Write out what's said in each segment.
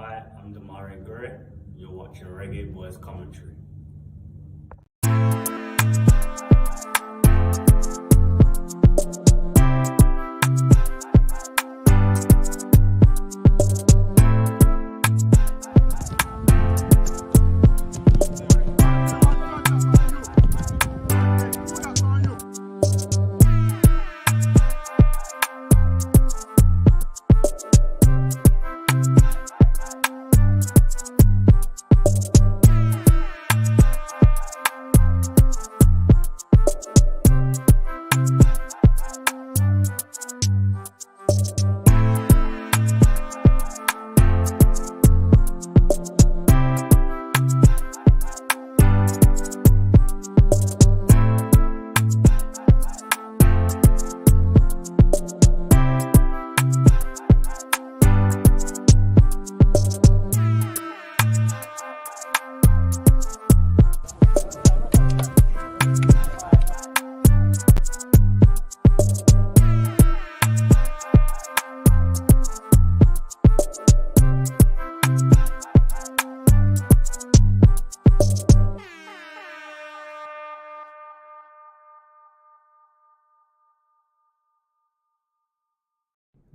Hi, I'm Damari Gray. You're watching Reggae Boyz commentary.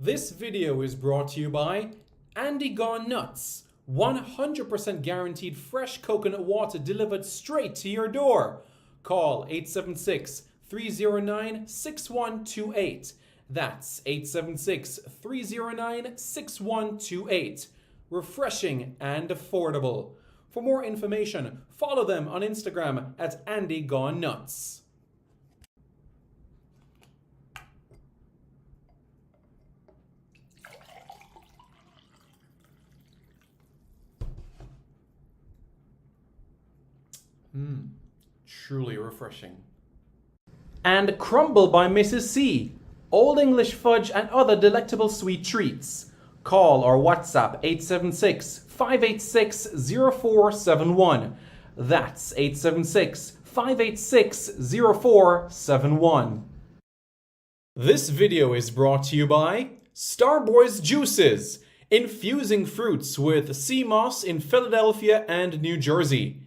This video is brought to you by Andy Gone Nuts. 100% guaranteed fresh coconut water delivered straight to your door. Call 876-309-6128. That's 876-309-6128. Refreshing and affordable. For more information, follow them on Instagram at Andy Gone Nuts. Truly refreshing. And Crumble by Mrs. C. Old English fudge and other delectable sweet treats. Call or WhatsApp 876-586-0471. That's 876-586-0471. This video is brought to you by Starboy's Juices, infusing fruits with sea moss in Philadelphia and New Jersey.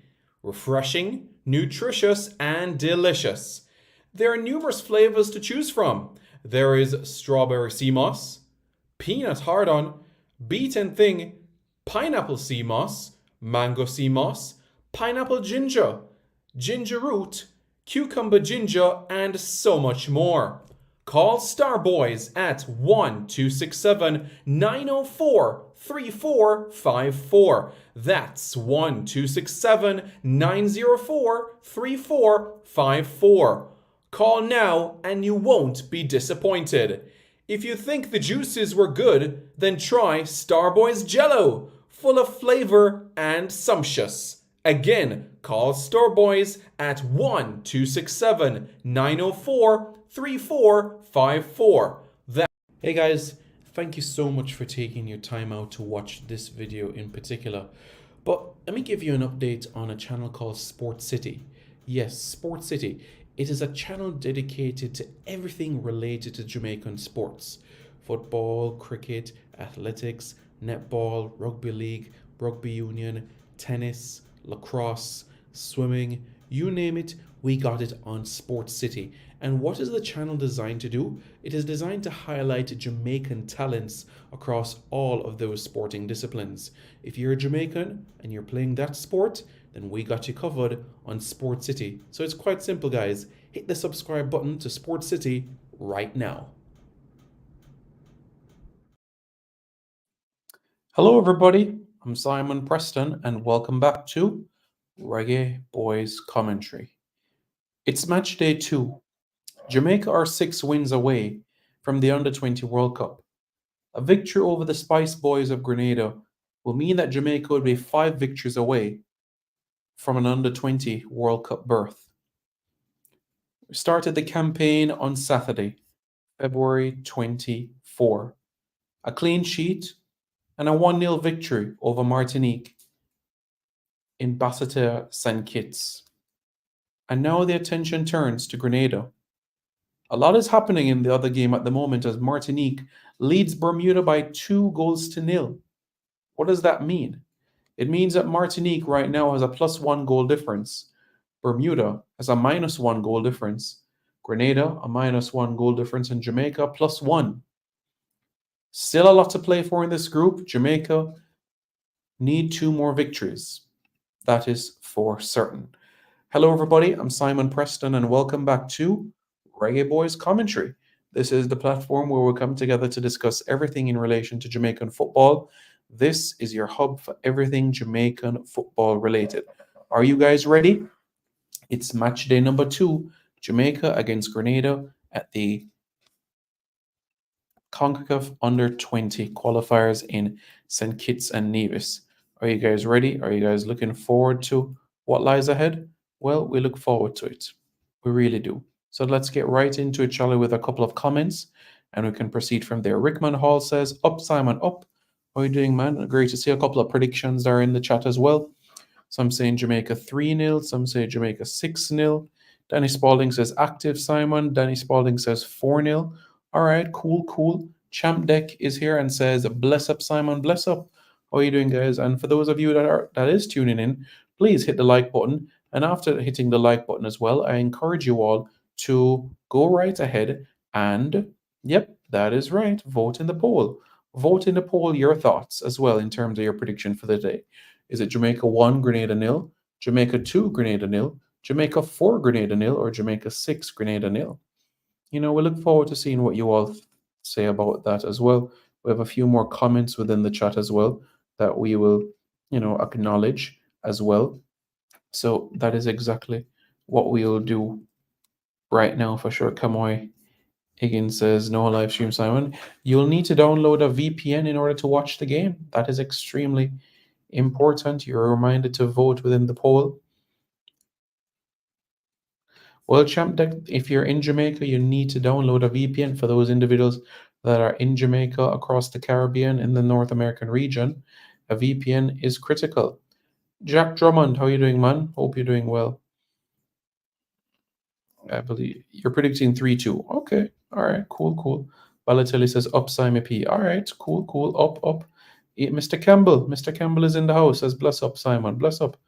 Refreshing, nutritious, and delicious. There are numerous flavors to choose from. There is strawberry sea moss, peanut hard-on, beet and thing, pineapple sea moss, mango sea moss, pineapple ginger, ginger root, cucumber ginger, and so much more. Call Starboyz at 1-267-904-3454. That's 1-267-904-3454. Call now and you won't be disappointed. If you think the juices were good, then try Starboyz Jello, full of flavor and sumptuous. Again, call Starboyz at 1-267-904-3454. Hey guys, thank you so much for taking your time out to watch this video in particular. But let me give you an update on a channel called Sport City. Yes, Sport City. It is a channel dedicated to everything related to Jamaican sports. Football, cricket, athletics, netball, rugby league, rugby union, tennis, lacrosse, swimming, you name it, we got it on Sport City. And what is the channel designed to do? It is designed to highlight Jamaican talents across all of those sporting disciplines. If you're a Jamaican and you're playing that sport, then we got you covered on Sport City. So it's quite simple, guys. Hit the subscribe button to Sport City right now. Hello everybody, I'm Simon Preston and welcome back to Reggae Boyz Commentary. It's match day 2. Jamaica are 6 wins away from the Under-20 World Cup. A victory over the Spice Boys of Grenada will mean that Jamaica will be 5 victories away from an Under-20 World Cup berth. We started the campaign on Saturday, February 24. A clean sheet and a 1-0 victory over Martinique in Basseterre St. Kitts. And now the attention turns to Grenada. A lot is happening in the other game at the moment as Martinique leads Bermuda by 2-0. What does that mean? It means that Martinique right now has a +1 goal difference. Bermuda has a -1 goal difference. Grenada, a -1 goal difference. And Jamaica, +1. Still a lot to play for in this group. Jamaica need 2 more victories. That is for certain. Hello, everybody. I'm Simon Preston, and welcome back to Reggae Boyz Commentary. This is the platform where we come together to discuss everything in relation to Jamaican football. This is your hub for everything Jamaican football related. Are you guys ready? It's match day number 2, Jamaica against Grenada at the CONCACAF Under-20 qualifiers in St. Kitts and Nevis. Are you guys ready? Are you guys looking forward to what lies ahead? Well, we look forward to it. We really do. So let's get right into it, shall we, with a couple of comments, and we can proceed from there. Rickman Hall says, "Up, Simon, up." How are you doing, man? Great to see a couple of predictions there in the chat as well. Some saying Jamaica 3-0, some say Jamaica 6-0. Danny Spalding says, "Active, Simon." Danny Spalding says 4-0. All right, cool. Champ Deck is here and says, "Bless up, Simon, bless up." How are you doing, guys? And for those of you that is tuning in, please hit the like button. And after hitting the like button as well, I encourage you all to go right ahead and, yep, that is right, vote in the poll. Vote in the poll your thoughts as well in terms of your prediction for the day. Is it Jamaica 1, Grenada 0, Jamaica 2, Grenada 0, Jamaica 4, Grenada 0, or Jamaica 6, Grenada 0? We look forward to seeing what you all say about that as well. We have a few more comments within the chat as well that we will, acknowledge as well. So that is exactly what we'll do right now for sure. Kamoy Higgins says, "No live stream, Simon. You'll need to download a VPN in order to watch the game. That is extremely important. You're reminded to vote within the poll." Well, Champ Deck, if you're in Jamaica, you need to download a VPN for those individuals that are in Jamaica, across the Caribbean, in the North American region. A VPN is critical. Jack Drummond, how are you doing, man? Hope you're doing well. I believe you're predicting 3-2. Okay. All right. Cool. Balotelli says, "Up, Simon P." All right. Cool. Up. Mr. Campbell. Mr. Campbell is in the house. Says, "Bless up, Simon. Bless up."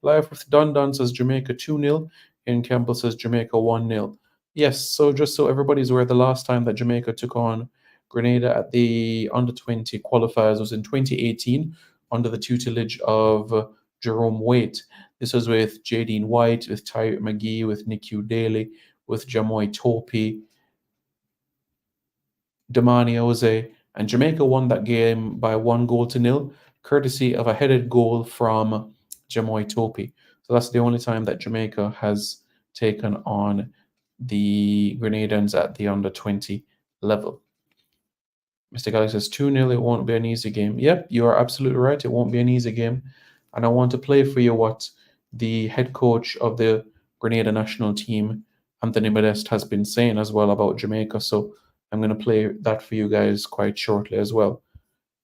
Live with Don says Jamaica 2-0. And Campbell says Jamaica 1-0. Yes. So just so everybody's aware, the last time that Jamaica took on Grenada at the Under-20 qualifiers was in 2018 under the tutelage of Jerome Waite. This was with Jadine White, with Tyreek McGee, with Nicu Daly, with Jamoy Topi, Damani Oze, and Jamaica won that game by 1-0, courtesy of a headed goal from Jamoy Topi. So that's the only time that Jamaica has taken on the Grenadans at the Under-20 level. Mr. Galaxy says 2-0, it won't be an easy game. Yep, you are absolutely right. It won't be an easy game. And I want to play for you what the head coach of the Grenada national team, Anthony Modeste, has been saying as well about Jamaica. So I'm going to play that for you guys quite shortly as well.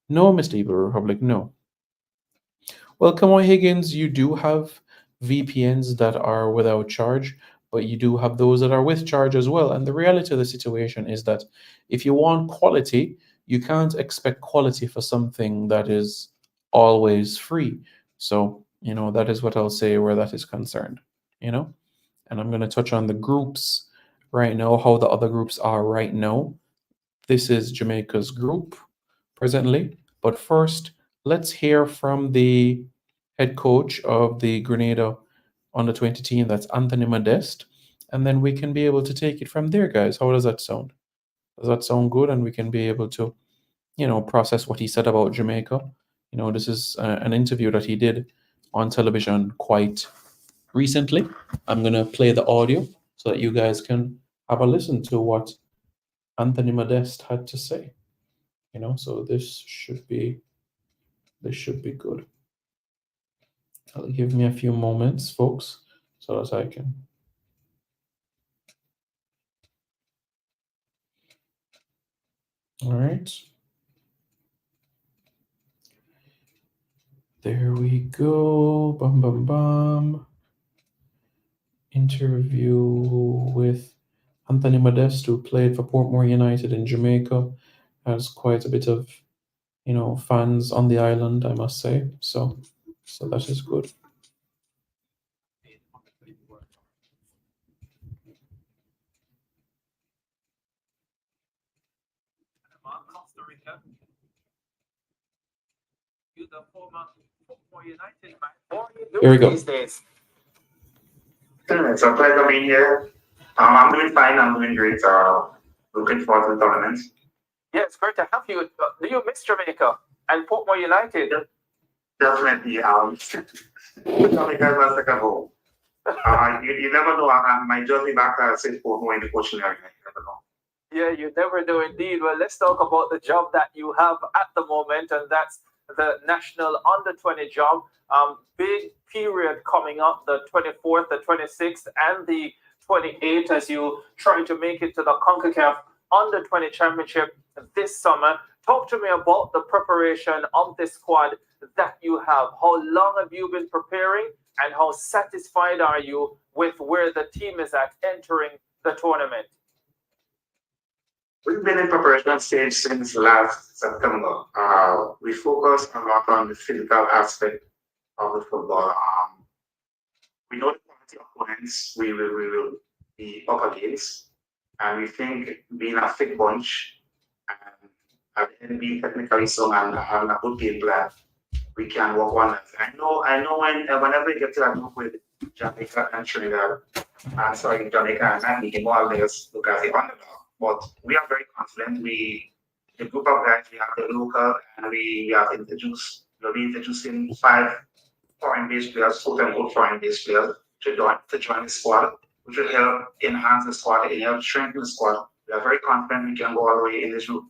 No, Mr. Evil Republic, no. Well, come on, Higgins, you do have VPNs that are without charge, but you do have those that are with charge as well. And the reality of the situation is that if you want quality, you can't expect quality for something that is always free. So, that is what I'll say where that is concerned, And I'm going to touch on the groups right now, how the other groups are right now. This is Jamaica's group presently. But first, let's hear from the head coach of the Grenada Under-20 team, that's Anthony Modeste, and then we can be able to take it from there, guys. How does that sound? Does that sound good? And we can be able to, process what he said about Jamaica. This is an interview that he did on television quite recently. I'm going to play the audio so that you guys can have a listen to what Anthony Modeste had to say. So this should be good. Give me a few moments, folks, so that I can. All right. There we go. Bum. Interview with Anthony Modeste, who played for Portmore United in Jamaica, has quite a bit of, fans on the island, I must say. So that is good. Costa Rica. You the former Football United man. What are you Here we doing go. these days? It's a pleasure being here. I'm doing fine. I'm doing great. Looking forward to the tournament. Yeah, it's great to have you. Do you miss Jamaica and Portmore United? Definitely. Jamaica was like a home. You never know. My journey back says Portmore in the coaching area. You never know. Yeah, you never do indeed. Well, let's talk about the job that you have at the moment, and that's the national under 20 job. Big period coming up, the 24th, the 26th, and the 28th, as you try to make it to the CONCACAF under 20 championship this summer. Talk to me about the preparation of this squad that you have. How long have you been preparing, and how satisfied are you with where the team is at entering the tournament? We've been in preparation stage since last September. We focus a lot on the physical aspect of the football. We know the quality of opponents we will be up against, and we think being a fit bunch and being technically sound and having a good game plan, we can work on it. I know whenever you get to that group with Jamaica and Trinidad, Jamaica and Martinique, more or less look at the underdog. But we are very confident. The group of guys, we have the local, and we have introduced, we'll be introducing 5 foreign-based players, quote-unquote foreign-based players, to join the squad, which will help enhance the squad and help strengthen the squad. We are very confident we can go all the way in this group.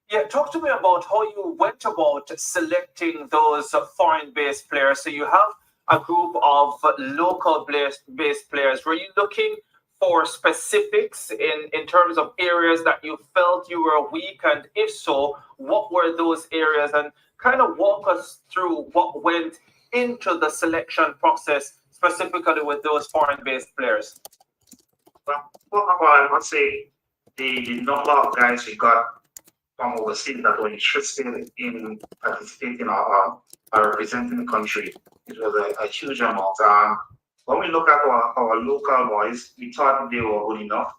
Yeah, talk to me about how you went about selecting those foreign-based players. So you have a group of local-based players. Were you looking for specifics in terms of areas that you felt you were weak? And if so, what were those areas? And kind of walk us through what went into the selection process, specifically with those foreign-based players. Well, I must say the number of guys we got from overseas that were interested in participating or representing the country, it was a huge amount. When we look at our local boys, we thought they were good enough.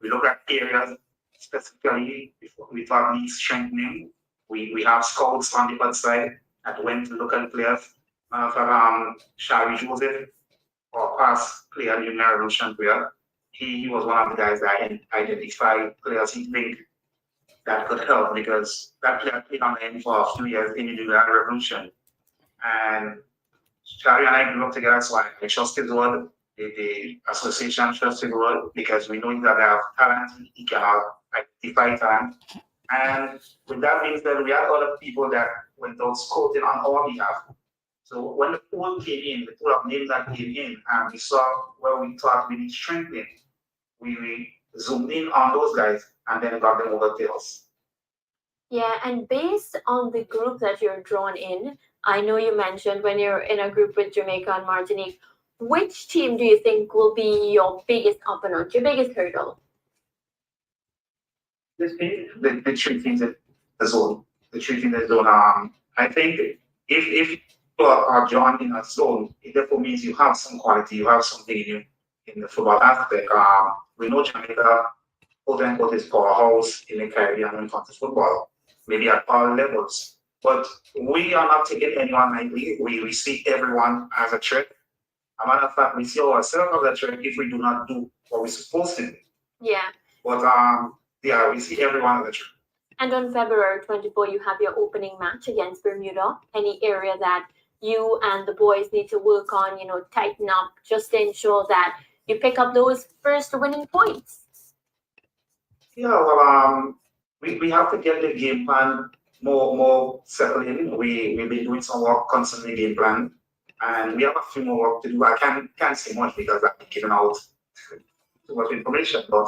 We look at areas specifically, we thought need strengthening. We have scouts on the outside that went to look at players. Shari Joseph, our past player, Junior Revolution player, he was one of the guys that identified players he think that could help, because that player played on him for a few years in the Junior Revolution. And Shari and I grew up together, so I trusted his word. The association trusted his word, because we know that they have talent, he can identify talent. And with that being said, we had other people that went out scouting on our behalf. So when the pool came in, the pool of names that came in, and we saw where we thought we need strengthening, we zoomed in on those guys and then got them over to us. Yeah, and based on the group that you're drawn in, I know you mentioned when you're in a group with Jamaica and Martinique, which team do you think will be your biggest opponent, your biggest hurdle? The 3 teams in the zone. The 3 teams in the zone. I think if you are drawn in a zone, it therefore means you have some quality, you have something in the football aspect. We know Jamaica, quote unquote, is powerhouse in the Caribbean when it comes to football, maybe at all levels. But we are not taking anyone lightly. We see everyone as a threat. As a matter of fact, we see ourselves as a threat if we do not do what we're supposed to do. Yeah. But yeah, we see everyone as a threat. And on February 24, you have your opening match against Bermuda. Any area that you and the boys need to work on, tighten up, just to ensure that you pick up those first winning points? Yeah, well, we have to get the game plan more settled in. We've been doing some work constantly game plan, and we have a few more work to do. I can't say much because I've been giving out too much information, but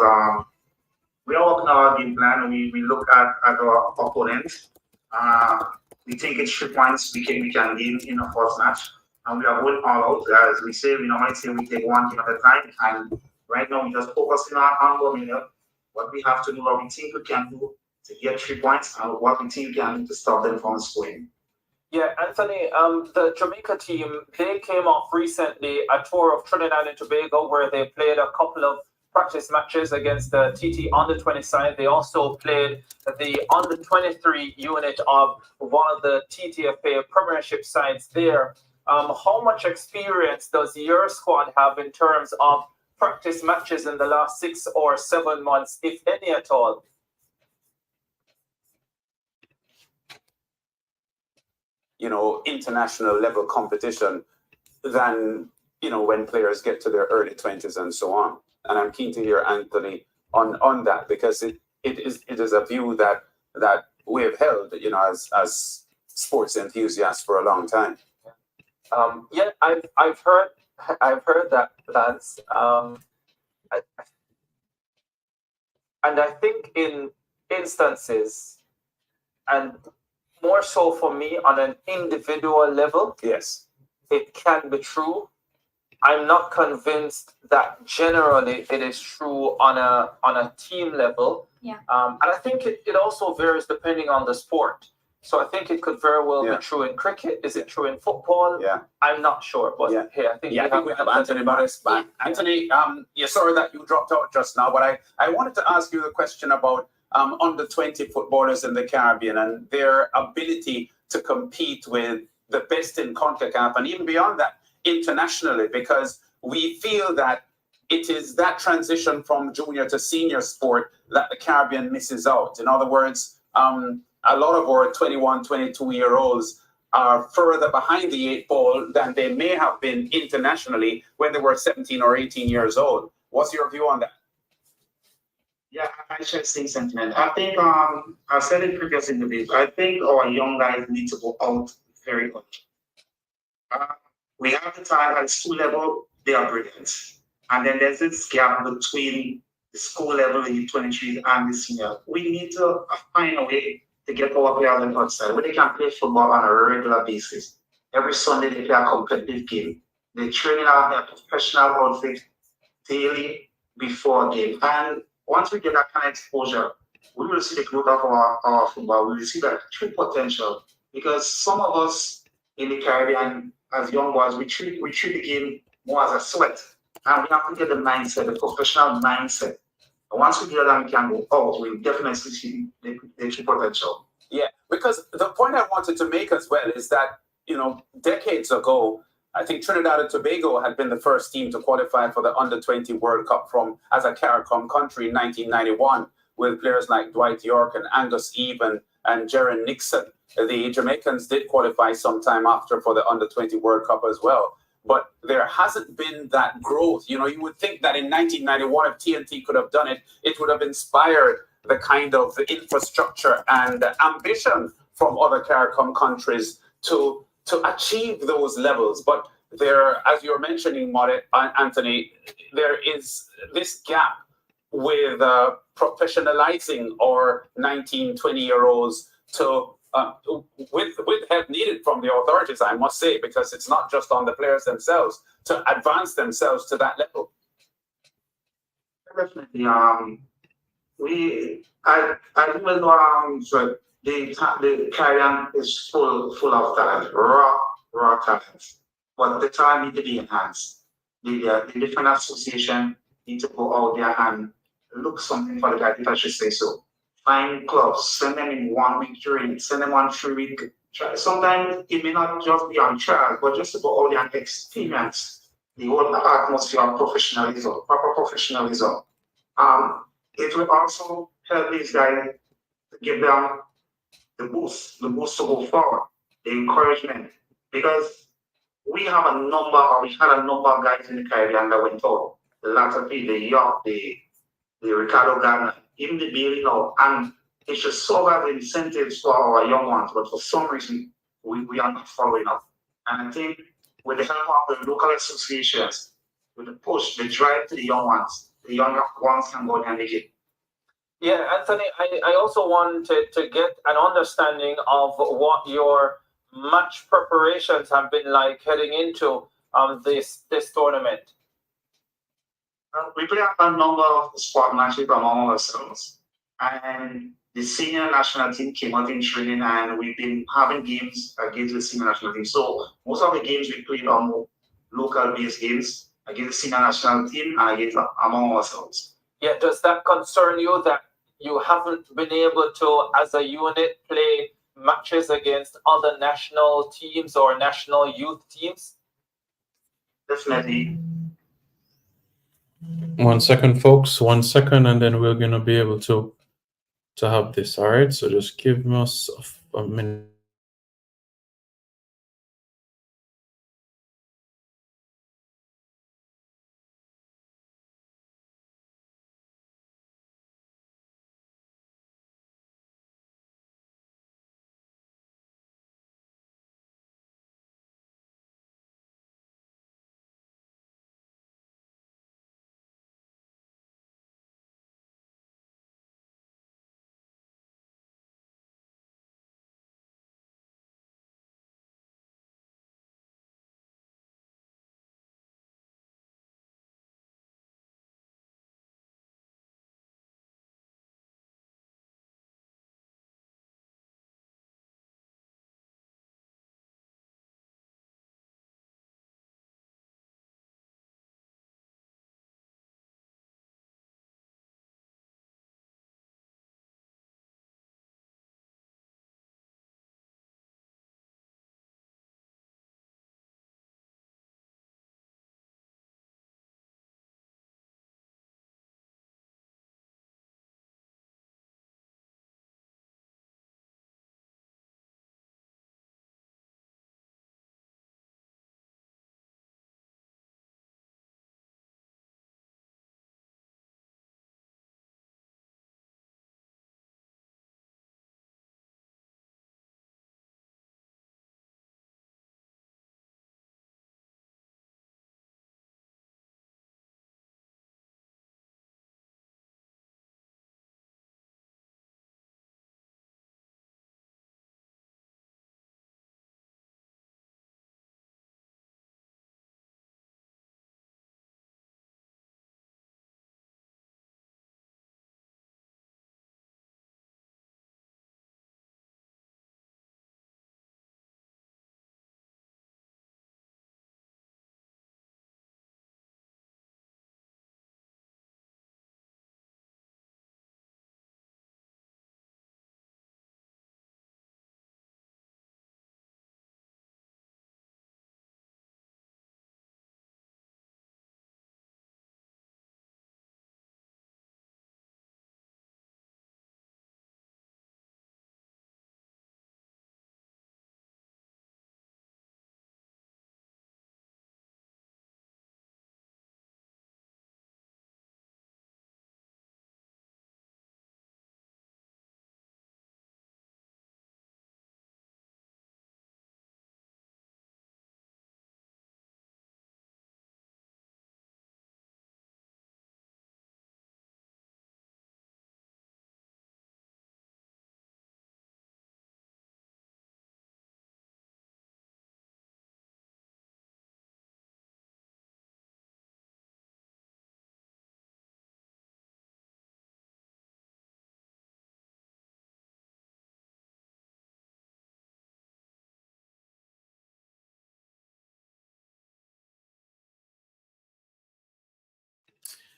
we are working on our game plan. We look at our opponents. We think it's 3 points we can gain in the first match, and we are going all out. As we say, we normally say we take one game at a time, and right now we just focusing on warming up what we have to do, what we think we can do to get 3 points and what the team can do to stop them from scoring. Yeah, Anthony, the Jamaica team, they came off recently a tour of Trinidad and Tobago where they played a couple of practice matches against the TT under-20 side. They also played the under-23 unit of one of the TTFA Premiership sides there. How much experience does your squad have in terms of practice matches in the last 6 or 7 months, if any at all? International level competition than, when players get to their early 20s and so on. And I'm keen to hear Anthony on that, because it is a view that we have held, as sports enthusiasts for a long time. Yeah, I've heard that, Lance. And I think in instances, and more so for me on an individual level, yes, it can be true. I'm not convinced that generally it is true on a team level. Yeah. And I think it also varies depending on the sport. So I think it could very well be true in cricket. Is it true in football? Yeah. I'm not sure. But hey, I think we have Anthony Barris back. Anthony, sorry that you dropped out just now, but I wanted to ask you the question about under 20 footballers in the Caribbean and their ability to compete with the best in CONCACAF and even beyond that internationally, because we feel that it is that transition from junior to senior sport that the Caribbean misses out. In other words, a lot of our 21, 22-year-olds are further behind the 8 ball than they may have been internationally when they were 17 or 18 years old. What's your view on that? Yeah, I share the same sentiment. I think I said it previously in the video. I think our young guys need to go out very much. We have the time at the school level, they are brilliant. And then there's this gap between the school level, the U23 and the senior. We need to find a way to get our players on outside where they can play football on a regular basis. Every Sunday they play a competitive game. They train in a professional outfit daily before a game. And once we get that kind of exposure, we will see the growth of our football. We will see that true potential. Because some of us in the Caribbean, as young boys, we treat the game more as a sweat. And we have to get the mindset, the professional mindset. And once we get that, we can go out. We'll definitely see the true potential. Yeah, because the point I wanted to make as well is that, decades ago, I think Trinidad and Tobago had been the first team to qualify for the Under-20 World Cup as a CARICOM country in 1991, with players like Dwight York and Angus Eve and Jaron Nixon. The Jamaicans did qualify sometime after for the Under-20 World Cup as well. But there hasn't been that growth. You would think that in 1991, if TNT could have done it, it would have inspired the kind of infrastructure and ambition from other CARICOM countries to achieve those levels. But there, as you're mentioning, Anthony, there is this gap with professionalizing our 19, 20-year-olds with help needed from the authorities, I must say, because it's not just on the players themselves to advance themselves to that level. Definitely. I do know so the Caribbean is full of talent, raw talent, but the talent need to be enhanced. The different association need to go out there and look something for the guys, if I should say so. Find clubs, send them in 1 week training, send them on 3 week. Sometimes it may not just be on trial, but just to go out there and experience the whole atmosphere of professionalism, proper professionalism. It will also help these guys to give them the boost to go forward, the encouragement. Because we had a number of guys in the Caribbean that went out. The Latapi, the York, the Ricardo Gardner, even the Bailey now. And it should serve as incentives for our young ones, but for some reason, we are not following up. And I think with the help of the local associations, with the push, the drive to the young ones can go and make it. Yeah, Anthony, I also wanted to get an understanding of what your match preparations have been like heading into this tournament. We play a number of sport matches among ourselves, and the senior national team came out in training, and we've been having games against the senior national team. So most of the games we played are more local-based games against the senior national team and against among ourselves. Yeah, does that concern you that you haven't been able to, as a unit, play matches against other national teams or national youth teams? Definitely. 1 second, folks. 1 second, and then we're gonna be able to have this. All right. So just give us a minute.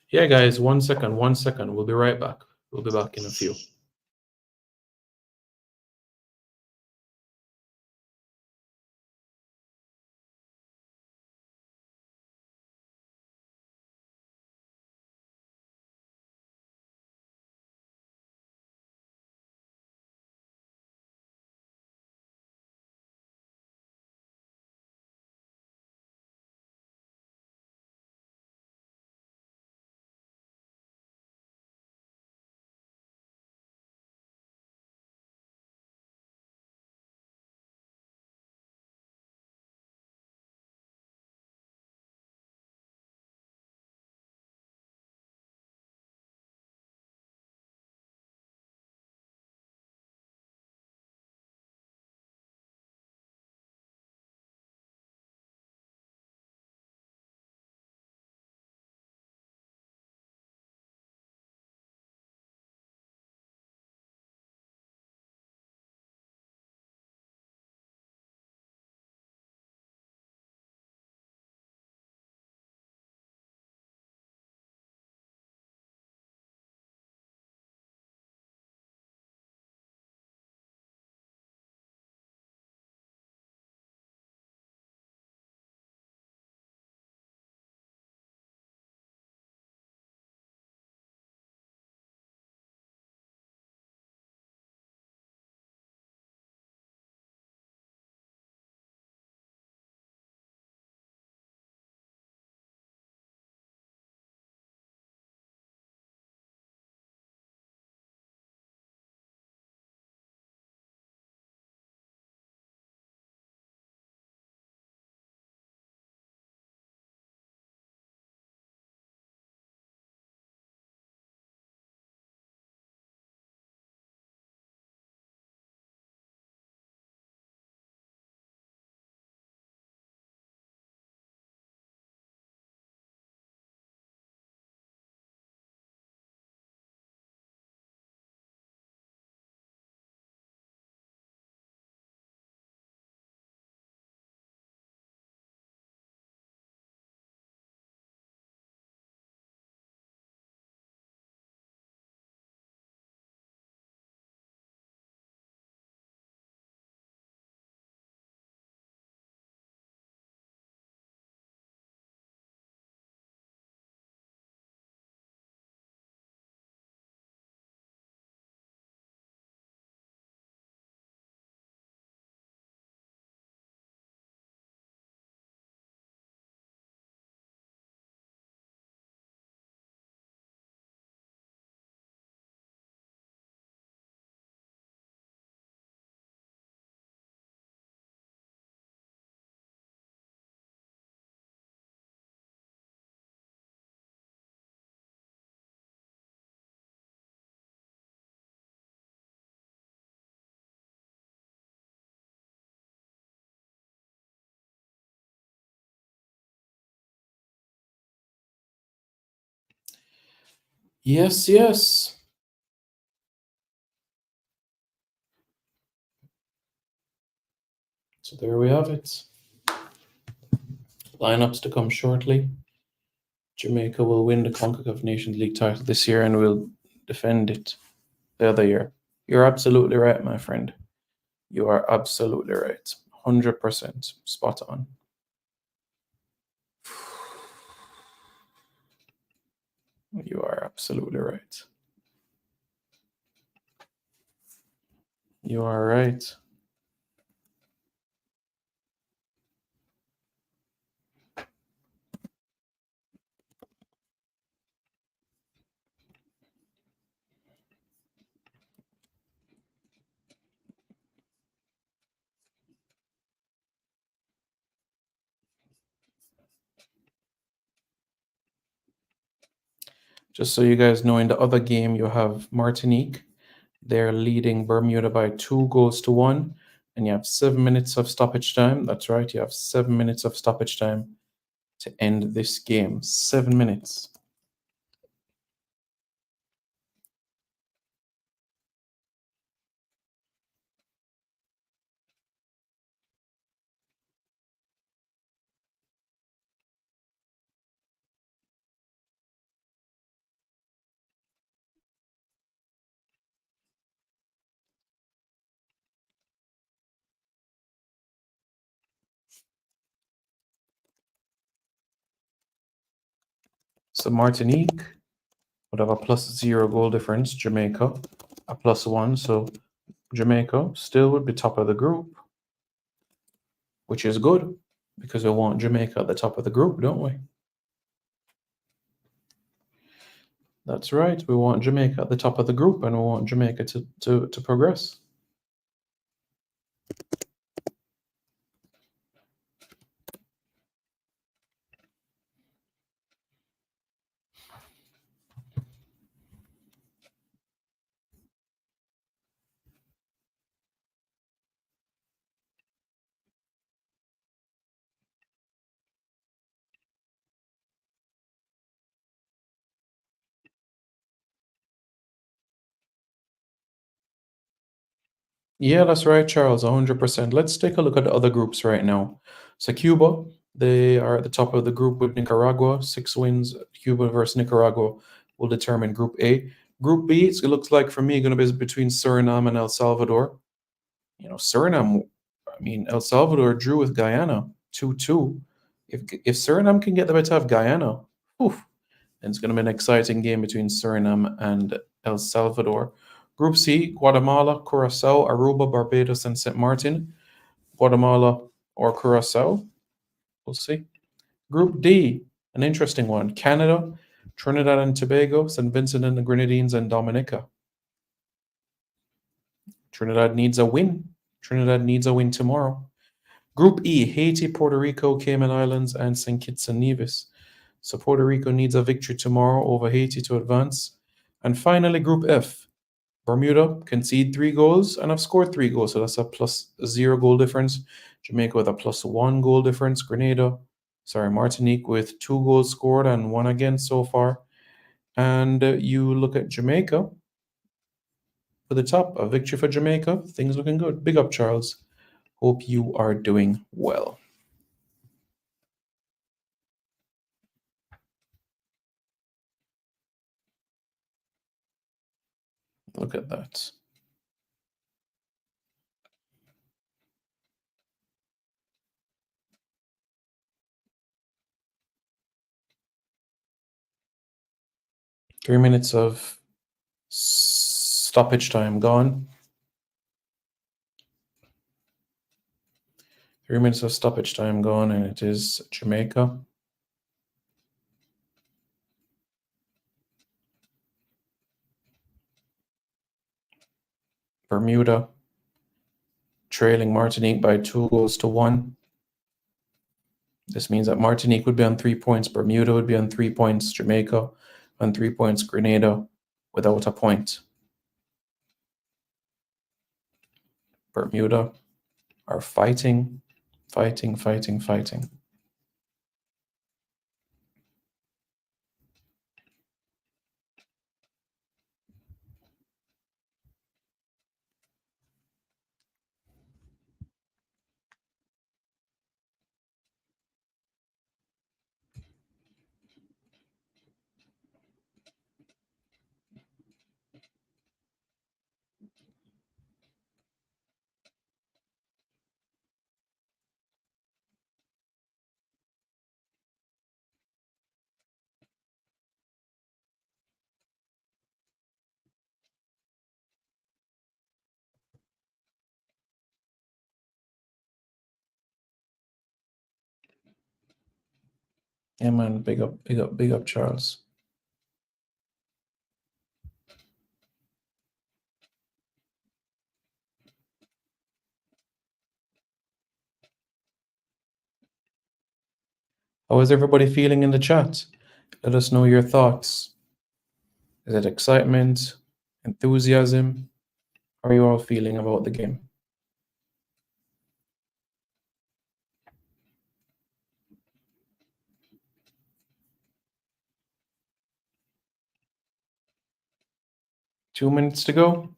Yeah, guys, 1 second, 1 second. We'll be right back. We'll be back in a few. Yes, yes. So there we have it. Lineups to come shortly. Jamaica will win the CONCACAF Nations League title this year and will defend it the other year. You're absolutely right, my friend. You are absolutely right. 100% spot on. You are absolutely right. You are right. Just so you guys know, in the other game, you have Martinique. They're leading Bermuda by 2-1, and you have 7 minutes of stoppage time. That's right, you have 7 minutes of stoppage time to end this game. 7 minutes. So Martinique would have a +0 goal difference. Jamaica a +1. So Jamaica still would be top of the group, which is good because we want Jamaica at the top of the group, don't we? That's right. We want Jamaica at the top of the group, and we want Jamaica to progress. Yeah, that's right, Charles, 100%. Let's take a look at the other groups right now. So Cuba, they are at the top of the group with Nicaragua. 6 wins. Cuba versus Nicaragua will determine Group A. Group B, it looks like for me, going to be between Suriname and El Salvador. You know, Suriname, I mean, El Salvador drew with Guyana 2-2. If Suriname can get the better of Guyana, oof, then it's going to be an exciting game between Suriname and El Salvador. Group C, Guatemala, Curacao, Aruba, Barbados, and St. Martin. Guatemala or Curacao. We'll see. Group D, an interesting one. Canada, Trinidad and Tobago, St. Vincent and the Grenadines, and Dominica. Trinidad needs a win. Trinidad needs a win tomorrow. Group E, Haiti, Puerto Rico, Cayman Islands, and St. Kitts and Nevis. So Puerto Rico needs a victory tomorrow over Haiti to advance. And finally, Group F, Bermuda concede 3 goals and have scored 3 goals. So that's a +0 goal difference. Jamaica with a +1 goal difference. Martinique with 2 goals scored and 1 against so far. And you look at Jamaica for the top, a victory for Jamaica. Things looking good. Big up, Charles. Hope you are doing well. Look at that. Three minutes of stoppage time gone. 3 minutes of stoppage time gone, and it is Jamaica. Bermuda trailing Martinique by 2-1. This means that Martinique would be on 3 points, Bermuda would be on 3 points, Jamaica on 3 points, Grenada without a point. Bermuda are fighting. Yeah, man. Big up, big up, big up, Charles. How is everybody feeling in the chat? Let us know your thoughts. Is it excitement, enthusiasm? How are you all feeling about the game? Two minutes to go.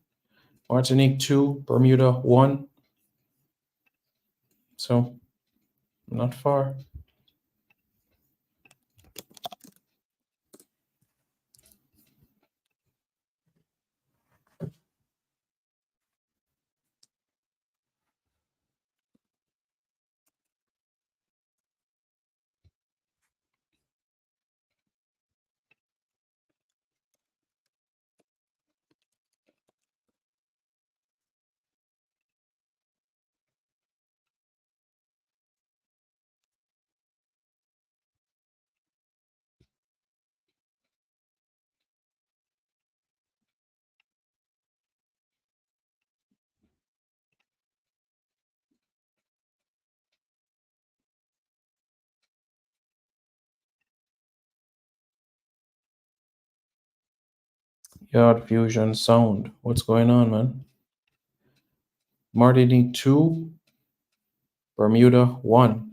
Martinique 2, Bermuda 1. So, not far. Yard Fusion Sound. What's going on, man? Martinique 2, Bermuda 1.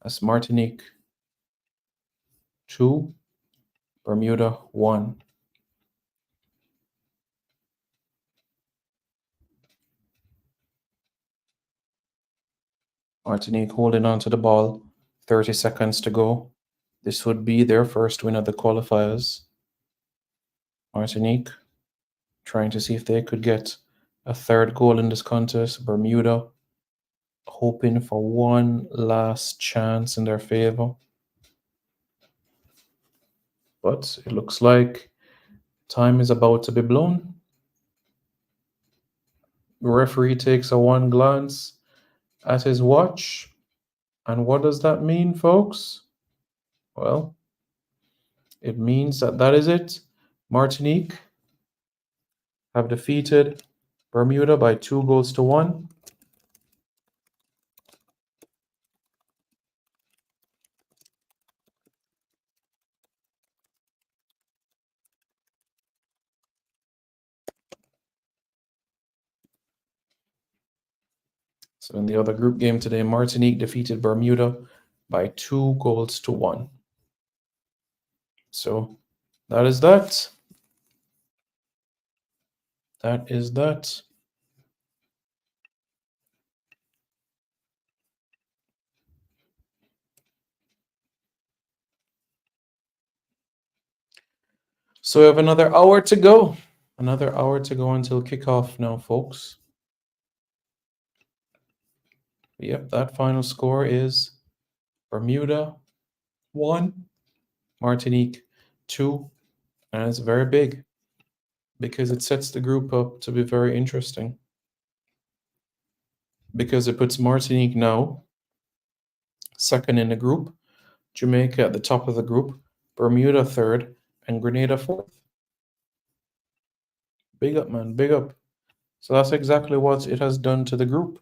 That's Martinique 2, Bermuda 1. Martinique holding on to the ball. 30 seconds to go. This would be their first win of the qualifiers. Martinique trying to see if they could get a third goal in this contest. Bermuda hoping for one last chance in their favor. But it looks like time is about to be blown. The referee takes a one glance at his watch. And what does that mean, folks? Well, it means that is it. Martinique have defeated Bermuda by 2-1. So in the other group game today, Martinique defeated Bermuda by 2-1. So that is that. That is that. So we have another hour to go. Another hour to go until kickoff now, folks. Yep, that final score is Bermuda 1, Martinique 2, and it's very big because it sets the group up to be very interesting. Because it puts Martinique now second in the group, Jamaica at the top of the group, Bermuda third, and Grenada fourth. Big up, man, big up. So that's exactly what it has done to the group.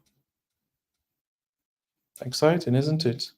Exciting, isn't it?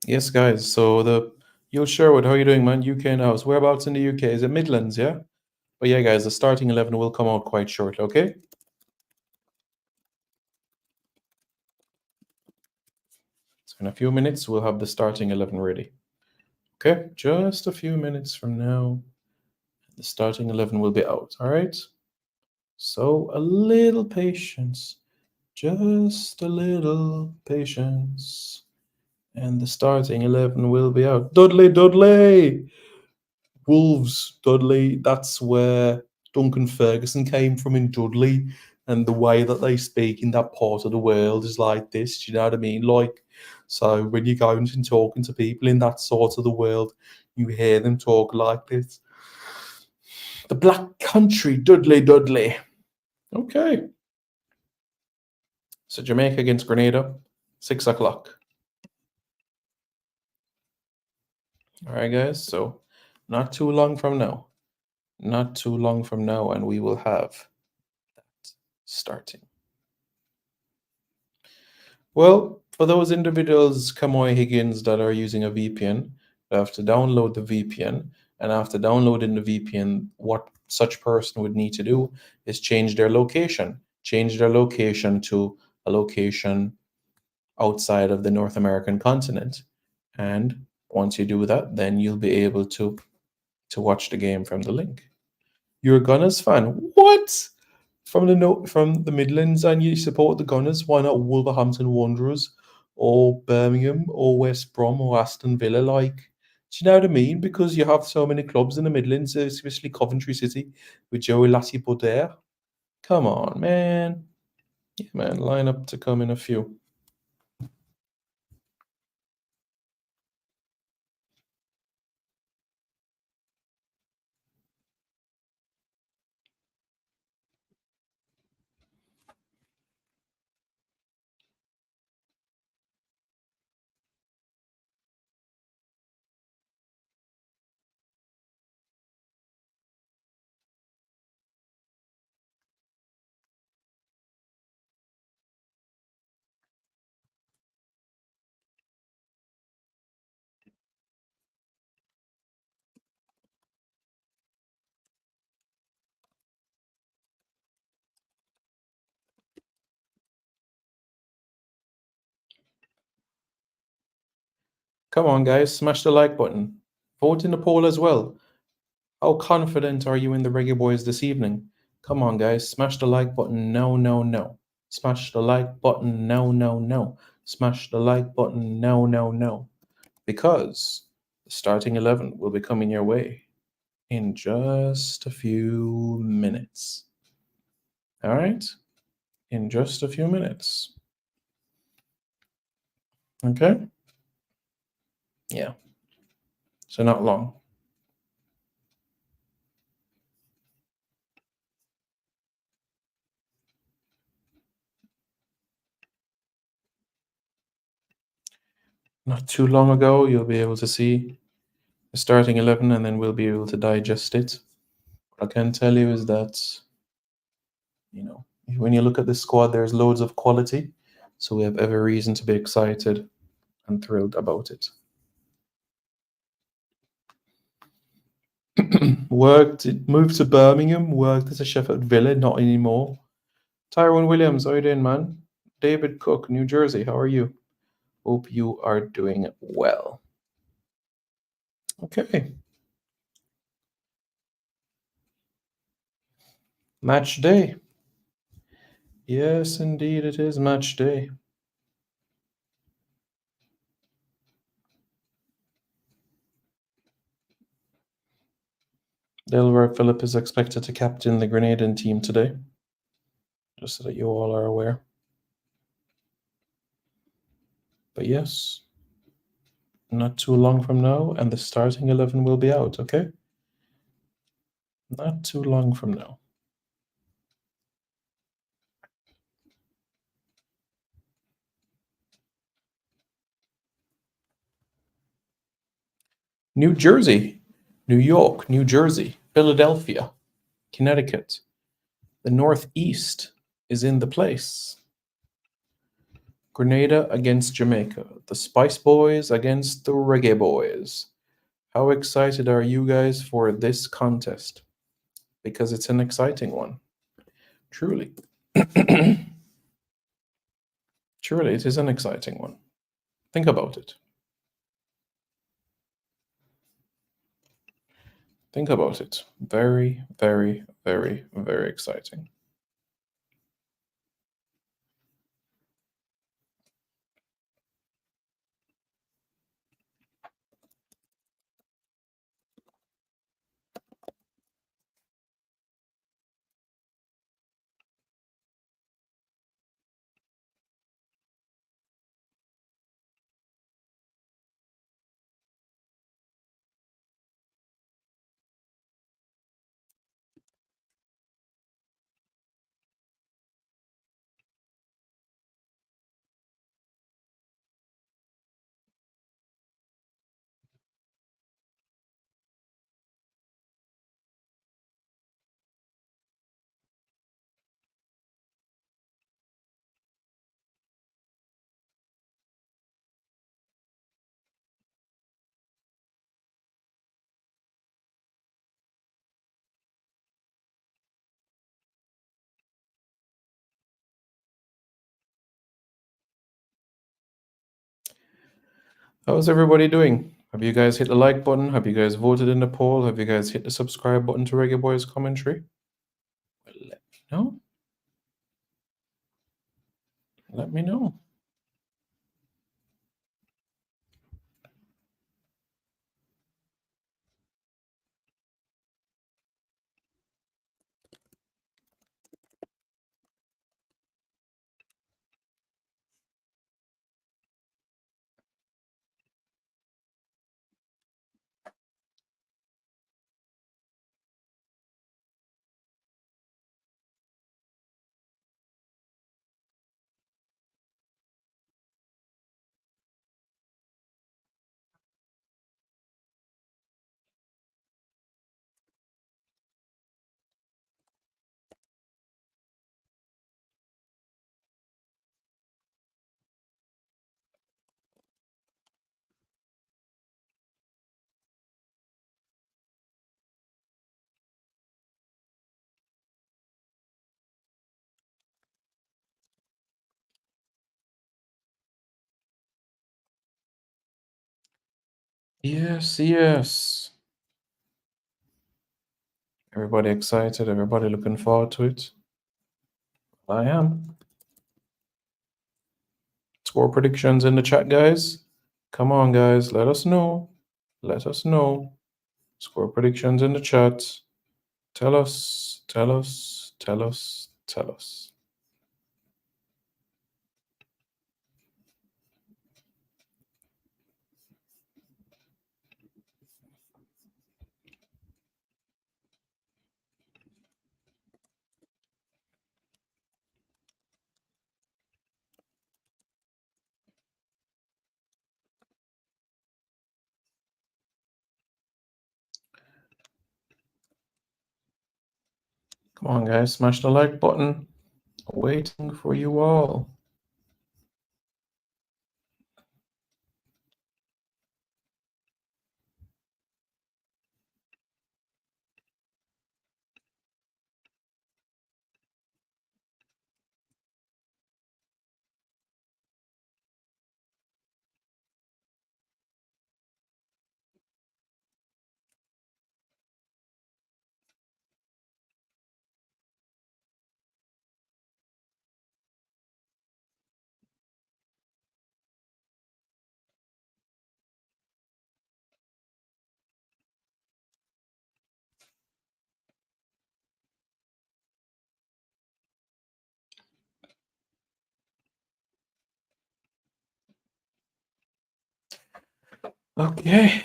Yes, guys. So Yo Sherwood, how you doing, man? UK now. So whereabouts in the UK? Is it Midlands, yeah? But yeah, guys, the starting 11 will come out quite shortly, okay? So in a few minutes, we'll have the starting 11 ready. Okay, just a few minutes from now, the starting 11 will be out, all right? So a little patience, just a little patience, and the starting 11 will be out. Dudley, Dudley! Wolves, Dudley, that's where Duncan Ferguson came from in Dudley, and the way that they speak in that part of the world is like this. Do you know what I mean? Like, so when you're going and talking to people in that sort of the world, you hear them talk like this. The Black Country, Dudley, Dudley. Okay. So Jamaica against Grenada, 6 o'clock. All right, guys. So not too long from now. Not too long from now, and we will have that starting. Well, for those individuals, Kamoy Higgins, that are using a VPN, they have to download the VPN. And after downloading the VPN, what such person would need to do is change their location. Change their location to a location outside of the North American continent. And once you do that, then you'll be able to watch the game from the link. You're a Gunners fan? What? From the Midlands, and you support the Gunners? Why not Wolverhampton Wanderers or Birmingham or West Brom or Aston Villa? Like, do you know what I mean? Because you have so many clubs in the Midlands, especially Coventry City with Joey Lassie-Bodere. Come on, man. Yeah, man, line up to come in a few. Come on, guys, smash the like button. Vote in the poll as well. How confident are you in the Reggae Boyz this evening? Come on, guys, smash the like button. No, no, no. Smash the like button. No, no, no. Smash the like button. No, no, no. Because the starting 11 will be coming your way in just a few minutes. All right? In just a few minutes. Okay? Yeah. So not long. Not too long ago, you'll be able to see the starting 11, and then we'll be able to digest it. What I can tell you is that, you know, when you look at this squad, there's loads of quality. So we have every reason to be excited and thrilled about it. Moved to Birmingham, worked as a chef at Villa, not anymore. Tyrone Williams, how you doing, man? David Cook, New Jersey, how are you? Hope you are doing well. Okay. Match day. Yes, indeed, it is match day. Delaware Phillip is expected to captain the Grenadian team today, just so that you all are aware. But yes, not too long from now, and the starting 11 will be out, okay? Not too long from now. New Jersey, New York, New Jersey, Philadelphia, Connecticut. The Northeast is in the place. Grenada against Jamaica. The Spice Boys against the Reggae Boyz. How excited are you guys for this contest? Because it's an exciting one. Truly. Truly, it is an exciting one. Think about it. Think about it. Very, very, very, very exciting. How's everybody doing? Have you guys hit the like button? Have you guys voted in the poll? Have you guys hit the subscribe button to Reggae Boyz commentary? Well, let me know. Let me know. Yes, yes. Everybody excited? Everybody looking forward to it? I am. Score predictions in the chat, guys. Come on, guys. Let us know. Let us know. Score predictions in the chat. Tell us, tell us, tell us, tell us. Come on, guys. Smash the like button. Waiting for you all. Okay.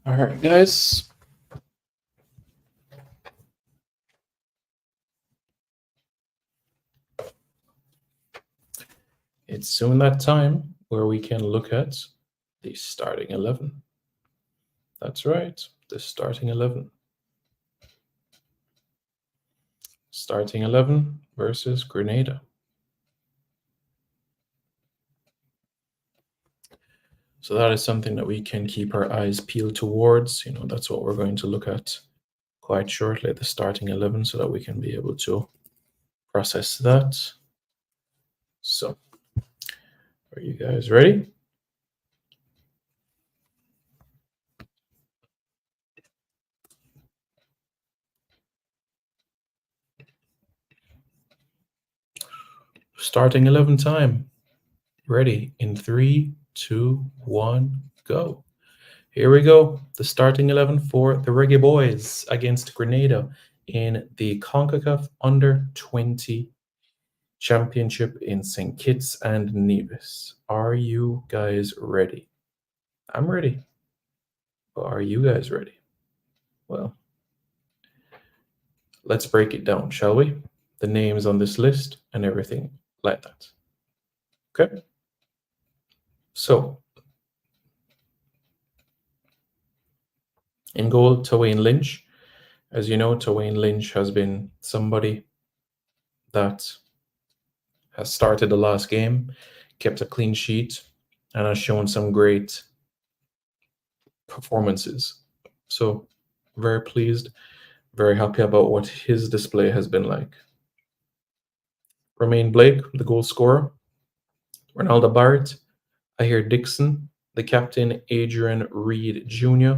All right, guys. it's soon that time where we can look at the starting 11. That's right, the starting 11. Starting 11 versus Grenada. So that is something that we can keep our eyes peeled towards. You know, that's what we're going to look at quite shortly, the starting 11, so that we can be able to process that. So, are you guys ready? Starting 11 time. Ready in 3, 2, 1, go. Here we go. The starting 11 for the Reggae Boyz against Grenada in the CONCACAF Under-20 Championship in St. Kitts and Nevis. Are you guys ready? I'm ready. But are you guys ready? Well, let's break it down, shall we? The names on this list and everything like that. Okay? So, in goal, Twain Lynch. As you know, Twain Lynch has been somebody that has started the last game, kept a clean sheet, and has shown some great performances. So, very pleased, very happy about what his display has been like. Romain Blake, the goal scorer. Ronaldo Barrett, Ahir Dixon, the captain Adrian Reed Jr.,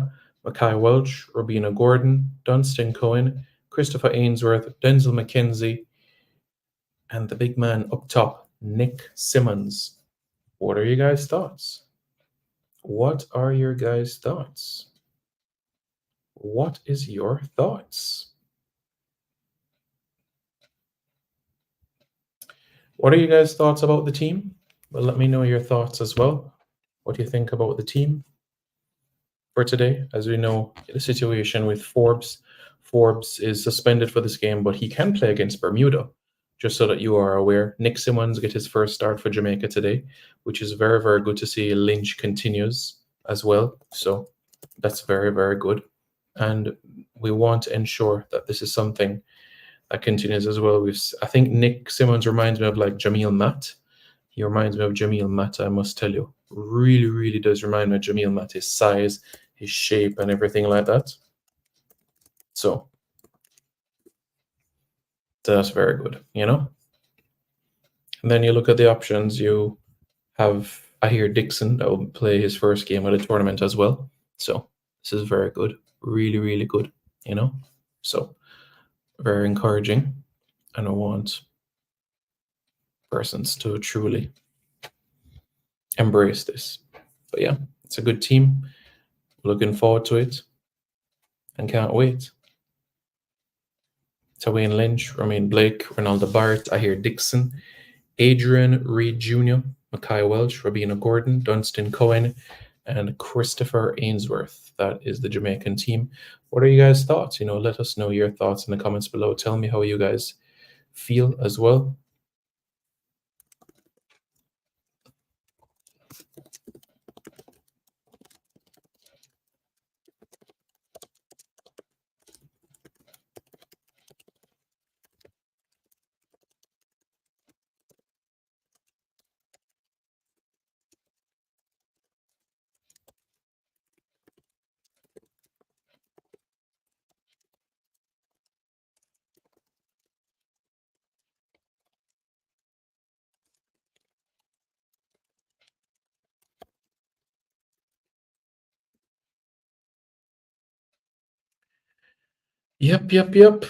Mackay Welch, Robina Gordon, Dunstan Cohen, Christopher Ainsworth, Denzel McKenzie, and the big man up top, Nick Simmons. What are you guys' thoughts? What are your guys' thoughts? What is your thoughts? What are you guys' thoughts about the team? Well, let me know your thoughts as well. What do you think about the team for today? As we know, the situation with Forbes. Forbes is suspended for this game, but he can play against Bermuda, just so that you are aware. Nick Simmons get his first start for Jamaica today, which is very, very good to see. Lynch continues as well. So that's very, very good. And we want to ensure that this is something that continues as well. I think Nick Simmons reminds me of like Jamil Matt. He reminds me of Jamil Matt, I must tell you. Really, really does remind me of Jamil Matt, his size, his shape, and everything like that. So that's very good, you know? And then you look at the options. You have Ahir Dixon that will play his first game of the tournament as well. So this is very good. Really, really good, you know? So very encouraging. And I want persons to truly embrace this. But yeah, it's a good team. Looking forward to it and can't wait. Twain Lynch, Romain Blake, Ronaldo Barrett, Ahir Dixon, Adrian Reed Jr., Mackay Welch, Robina Gordon, Dunstan Cohen, and Christopher Ainsworth. That is the Jamaican team. What are you guys' thoughts? You know, let us know your thoughts in the comments below. Tell me how you guys feel as well. Yep.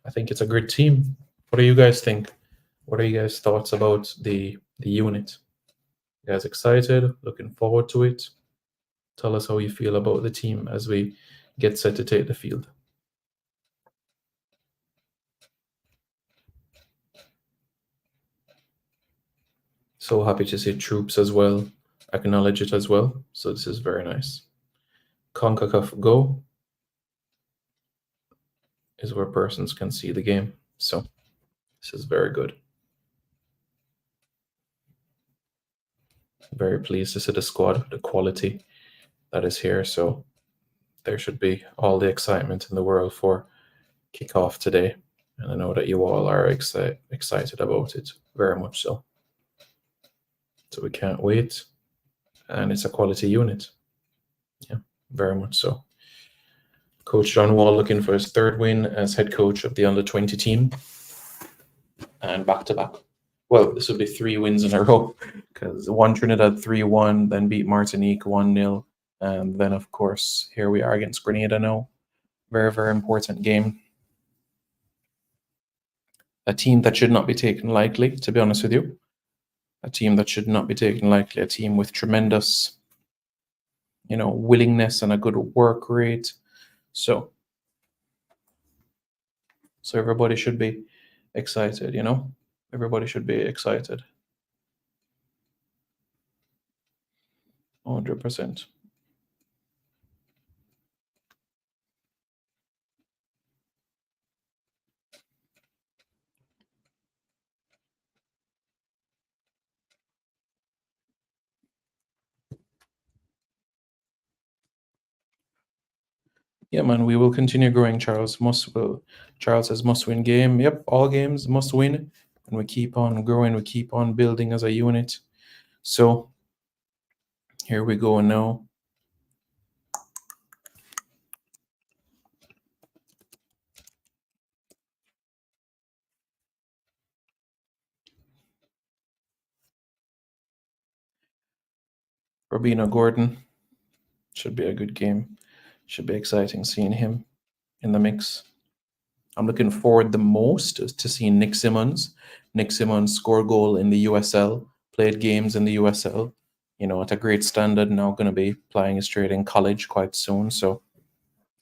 I think it's a good team. What do you guys think? What are you guys' thoughts about the unit? You guys excited? Looking forward to it? Tell us how you feel about the team as we get set to take the field. So happy to see troops as well. Acknowledge it as well. So this is very nice. CONCACAF Go is where persons can see the game. So this is very good. very pleased to see the squad, the quality that is here. So there should be all the excitement in the world for kickoff today. And I know that you all are excited about it, very much so. So we can't wait. And it's a quality unit. Yeah, very much so. Coach John Wall looking for his third win as head coach of the under-20 team. And back-to-back. Well, this will be 3 wins in a row because one Trinidad 3-1, then beat Martinique 1-0. And then, of course, here we are against Grenada now. Very, very important game. A team that should not be taken lightly, to be honest with you. A team that should not be taken lightly. A team with tremendous, willingness and a good work rate. So everybody should be excited, Everybody should be excited. 100%. Yeah, man, we will continue growing, Charles. Charles says must-win game. Yep, all games must win. And we keep on growing. We keep on building as a unit. So here we go now. Robino Gordon. Should be a good game. Should be exciting seeing him in the mix. I'm looking forward the most to seeing Nick Simmons. Nick Simmons score goal in the USL, played games in the USL, at a great standard. Now going to be playing straight in college quite soon. So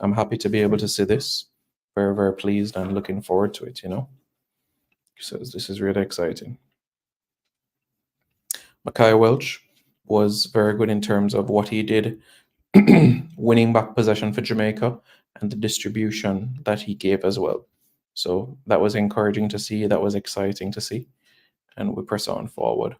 I'm happy to be able to see this. Very, very pleased and looking forward to it, So this is really exciting. Makai Welch was very good in terms of what he did, winning back possession for Jamaica and the distribution that he gave as well. So that was encouraging to see. That was exciting to see. And we press on forward,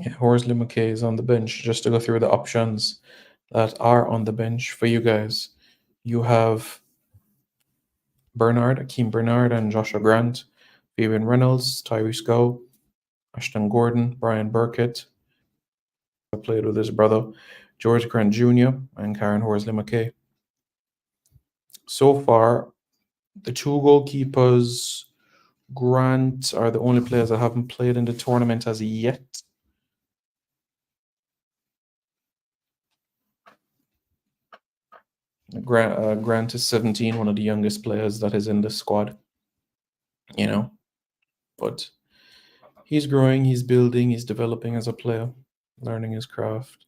Yeah, Horsley McKay is on the bench. Just to go through the options that are on the bench for you guys. You have Akeem Bernard and Joshua Grant, Fabian Reynolds, Tyrese Gow, Ashton Gordon, Brian Burkett. I played with his brother, George Grant Jr. and Karen Horsley McKay. So far, the 2 goalkeepers, Grant, are the only players that haven't played in the tournament as yet. Grant is 17, one of the youngest players that is in the squad, but he's growing, he's building, he's developing as a player, learning his craft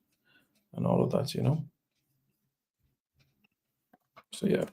and all of that, So yeah.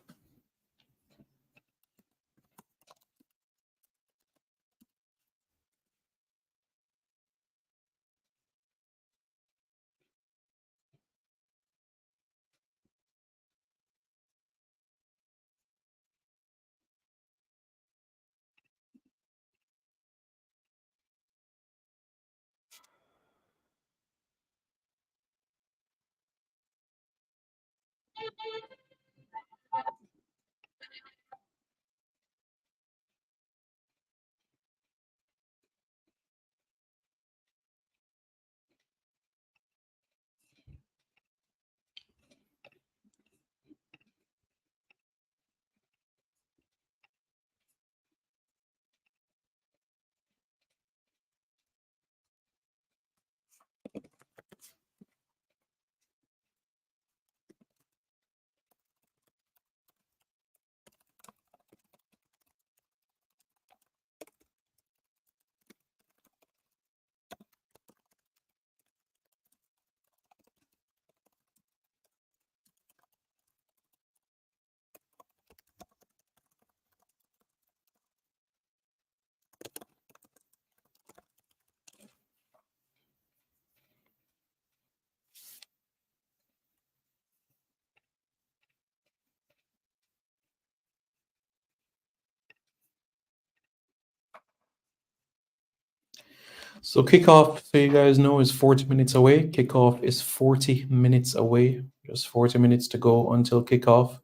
So kickoff, so you guys know, is 40 minutes away. Kickoff is 40 minutes away. Just 40 minutes to go until kickoff.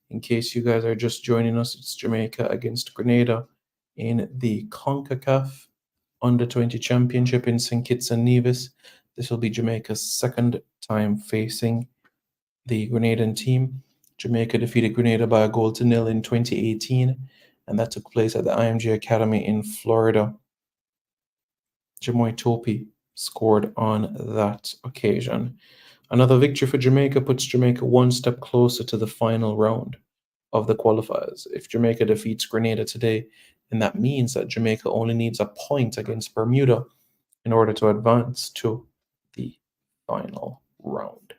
In case you guys are just joining us, it's Jamaica against Grenada in the CONCACAF Under-20 Championship in St. Kitts and Nevis. This will be Jamaica's second time facing the Grenadian team. Jamaica defeated Grenada by 1-0 in 2018, and that took place at the IMG Academy in Florida. Jamoy Topi scored on that occasion. Another victory for Jamaica puts Jamaica one step closer to the final round of the qualifiers. If Jamaica defeats Grenada today, then that means that Jamaica only needs a point against Bermuda in order to advance to the final round.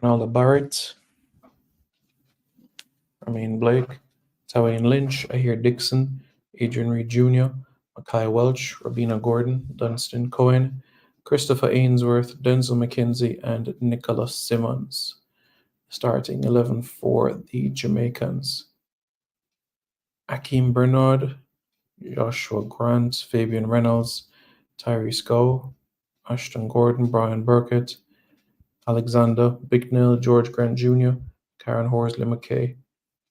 Ronaldo Barrett, Romain Blake, Tawain Lynch, Ahir Dixon, Adrian Reed Jr., Makai Welch, Rabina Gordon, Dunstan Cohen, Christopher Ainsworth, Denzel McKenzie, and Nicholas Simmons. Starting 11 for the Jamaicans: Akeem Bernard, Joshua Grant, Fabian Reynolds, Tyrese Gow, Ashton Gordon, Brian Burkett, Alexander Bicknell, George Grant Jr., Karen Horsley McKay.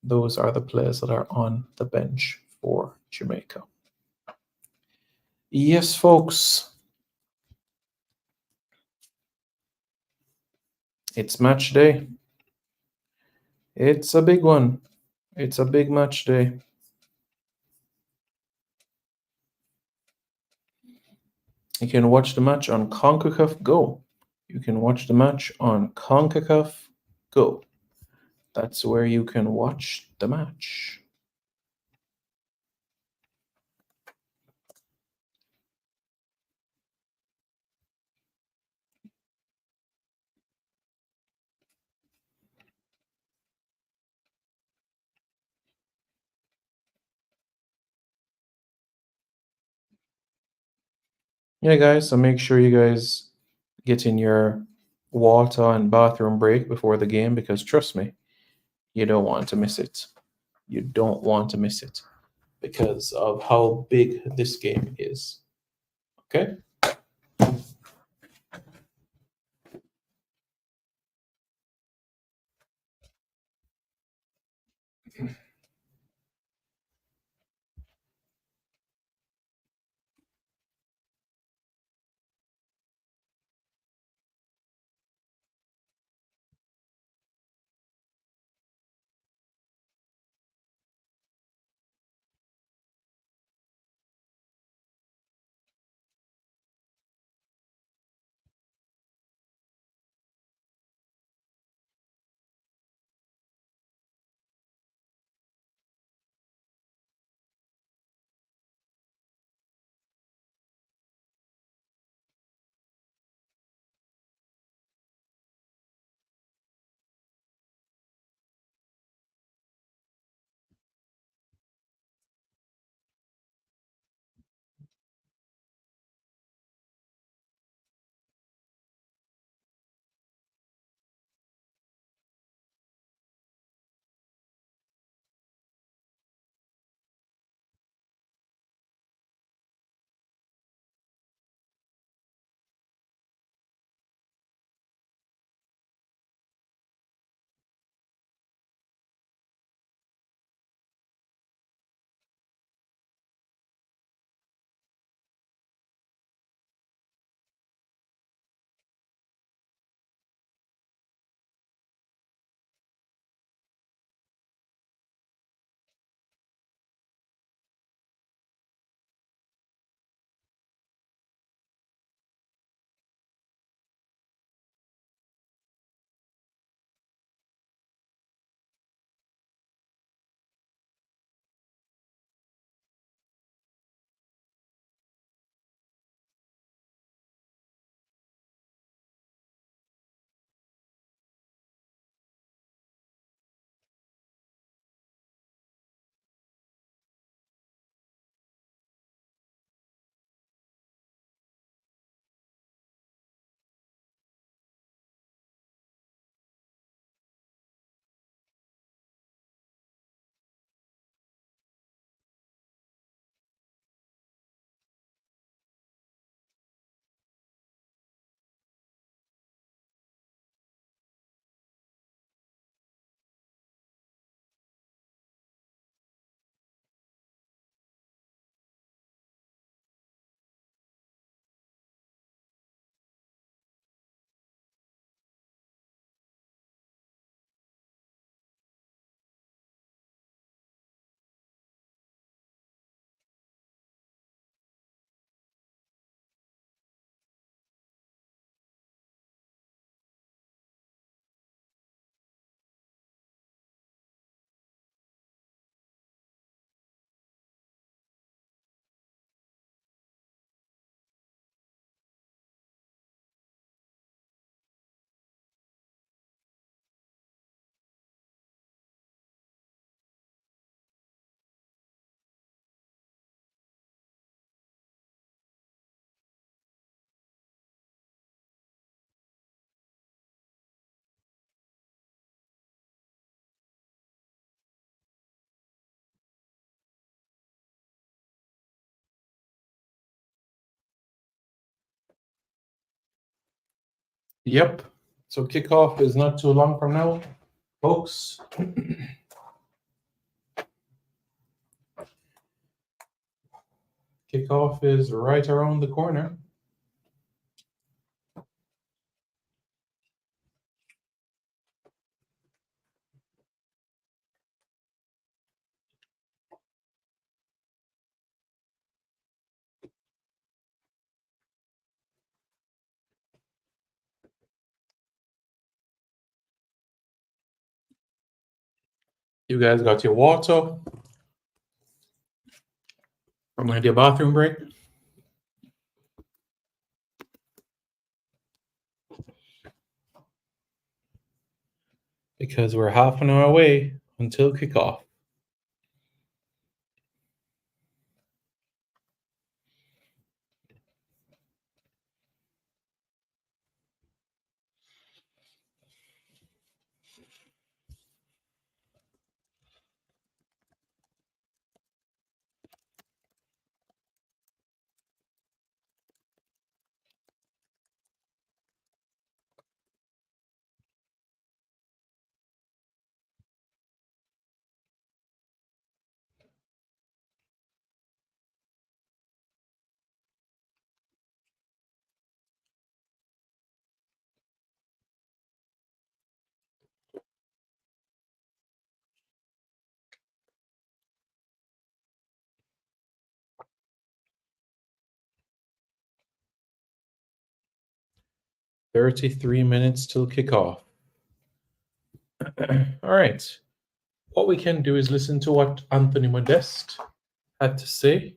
Those are the players that are on the bench for Jamaica. Yes, folks. It's match day. It's a big one. It's a big match day. You can watch the match on CONCACAF Go. You can watch the match on CONCACAF Go. That's where you can watch the match. Yeah, guys, so make sure you guys get in your water and bathroom break before the game, because trust me, you don't want to miss it. You don't want to miss it because of how big this game is. Okay? Yep. So kickoff is not too long from now, folks. Kickoff is right around the corner. You guys got your water? I'm gonna do a bathroom break. Because we're half an hour away until kickoff. $33 minutes till kickoff. All right. What we can do is listen to what Anthony Modeste had to say,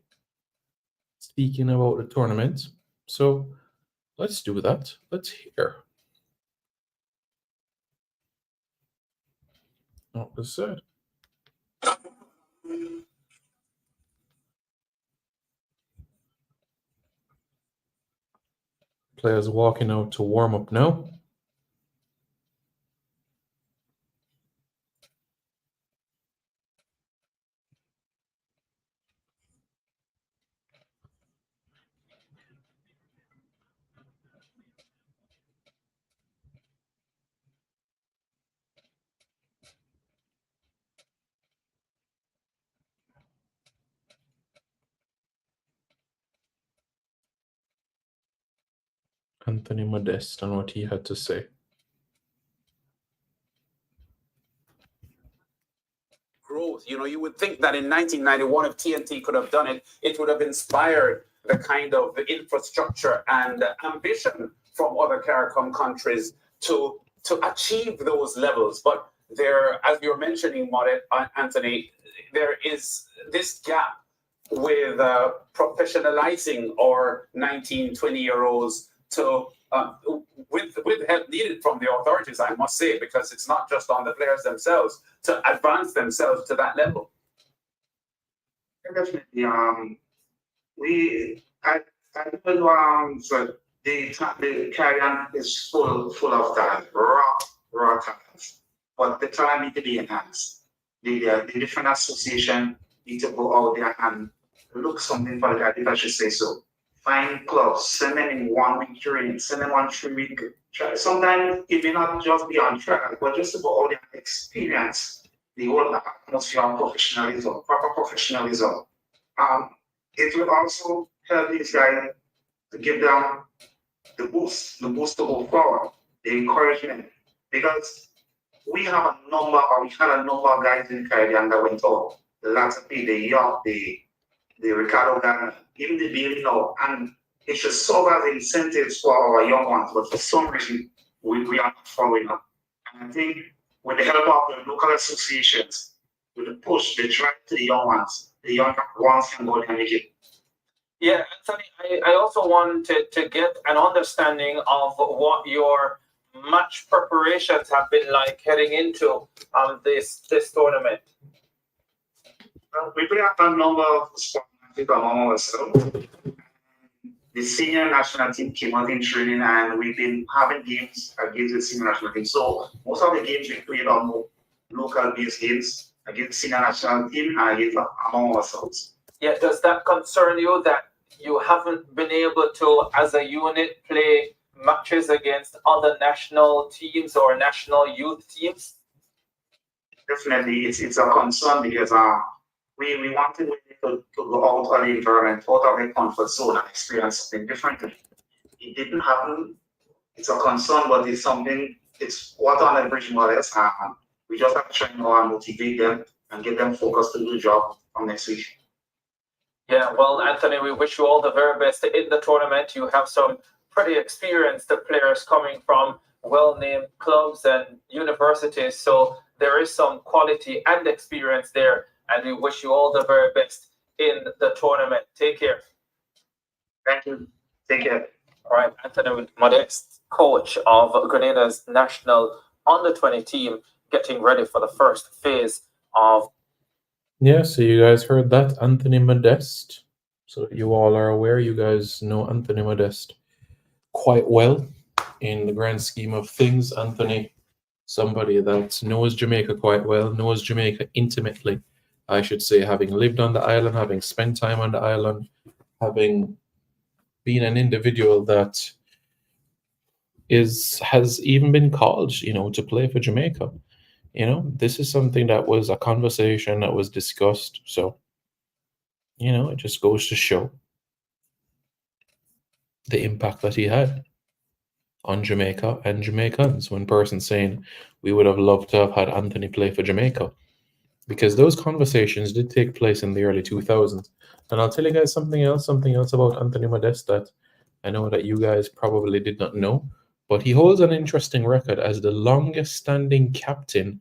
speaking about the tournament. So let's do that. Let's hear what was said. Players walking out to warm up now. Anthony Modeste and what he had to say. Growth. You know, you would think that in 1991, if TNT could have done it, it would have inspired the kind of infrastructure and ambition from other CARICOM countries to achieve those levels. But there, as you're mentioning, Anthony, there is this gap with professionalizing our 19, 20-year-olds to with help needed from the authorities, I must say, because it's not just on the players themselves to advance themselves to that level. Definitely. So the Caribbean is full of talent, raw talent, but the talent need to be enhanced. The different association need to go out there and look something for the guy, if I should say so. Find clubs, send them in 1 week training, send them on 3 week. Sometimes it may not just be on track, but just about all the experience, the whole atmosphere of professionalism, proper professionalism. It will also help these guys to give them the boost to go forward, the encouragement. Because we had a number of guys in the Caribbean that went out. The Latipi, the York, the Ricardo Ghana, even the Billy now, and it should serve as incentives for our young ones, but for some reason we are not following up. And I think with the help of the local associations, with the push, the drive to the young ones can go and make it. Yeah, Anthony, I also want to get an understanding of what your match preparations have been like heading into this tournament. We play a number of sports among ourselves. The senior national team came out in training, and we've been having games against the senior national team. So most of the games we played are more local-based games against the senior national team and against among ourselves. Yeah, does that concern you that you haven't been able to, as a unit, play matches against other national teams or national youth teams? Definitely, it's a concern because we wanted to go out on the environment, out of the comfort zone and experience something differently. It didn't happen. It's a concern, but it's something, it's water on the bridge more or less. We just have to try and motivate them and get them focused to do the job from next week. Yeah, well, Anthony, we wish you all the very best in the tournament. You have some pretty experienced players coming from well-named clubs and universities, so there is some quality and experience there, and we wish you all the very best in the tournament. Take care. Thank you. Take care. All right, Anthony Modeste, coach of Grenada's national under-20 team, getting ready for the first phase of. Yeah, so you guys heard that, Anthony Modeste. So you all are aware, you guys know Anthony Modeste quite well in the grand scheme of things. Anthony, somebody that knows Jamaica quite well, knows Jamaica intimately, I should say, having lived on the island, having spent time on the island, having been an individual that has even been called, to play for Jamaica. This is something that was a conversation that was discussed. So, it just goes to show the impact that he had on Jamaica and Jamaicans. One person saying we would have loved to have had Anthony play for Jamaica, because those conversations did take place in the early 2000s. And I'll tell you guys something else about Anthony Modeste that I know that you guys probably did not know, but he holds an interesting record as the longest standing captain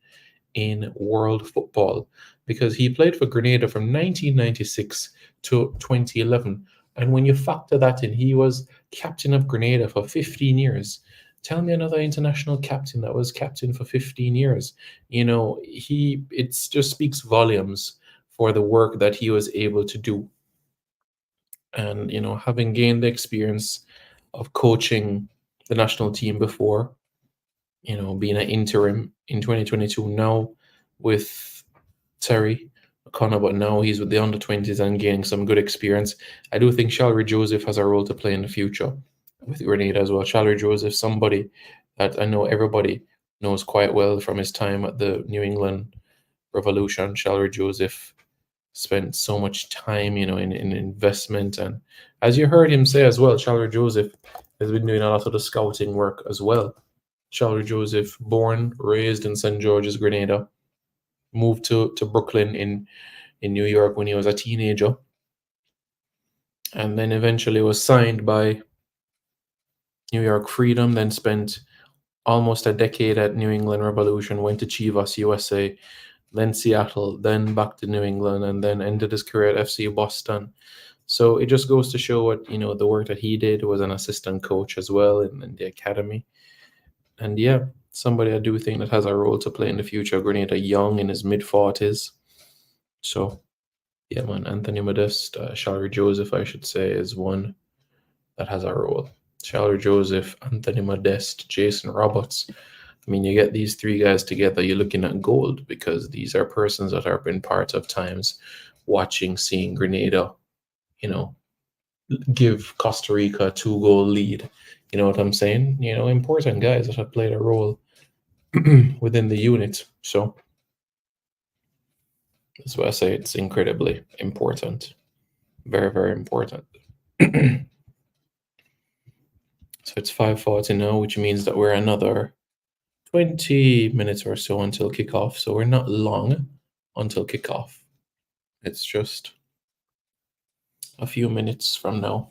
in world football, because he played for Grenada from 1996 to 2011. And when you factor that in, he was captain of Grenada for 15 years. Tell me another international captain that was captain for 15 years. It just speaks volumes for the work that he was able to do. And, having gained the experience of coaching the national team before, being an interim in 2022 now with Terry O'Connor, but now he's with the under-20s and gaining some good experience. I do think Shalry Joseph has a role to play in the future with Grenada as well. Shalry Joseph, somebody that I know everybody knows quite well from his time at the New England Revolution. Shalry Joseph spent so much time, in investment. And as you heard him say as well, Shalry Joseph has been doing a lot of the scouting work as well. Shalry Joseph, born, raised in St. George's, Grenada, moved to Brooklyn in New York when he was a teenager, and then eventually was signed by New York Freedom, then spent almost a decade at New England Revolution, went to Chivas USA, then Seattle, then back to New England, and then ended his career at FC Boston. So it just goes to show what, the work that he did. Was an assistant coach as well in the academy. And yeah, somebody I do think that has a role to play in the future. Grenada, young, in his mid-40s. So yeah, man, Anthony Modeste, Shalry Joseph, I should say, is one that has a role. Shalry Joseph, Anthony Modeste, Jason Roberts. I mean, you get these three guys together, you're looking at gold, because these are persons that have been part of times watching, seeing Grenada, give Costa Rica a 2-goal lead. You know what I'm saying? Important guys that have played a role within the unit. So that's why I say it's incredibly important. Very, very important. So it's 5:40 now, which means that we're another 20 minutes or so until kickoff. So we're not long until kickoff. It's just a few minutes from now.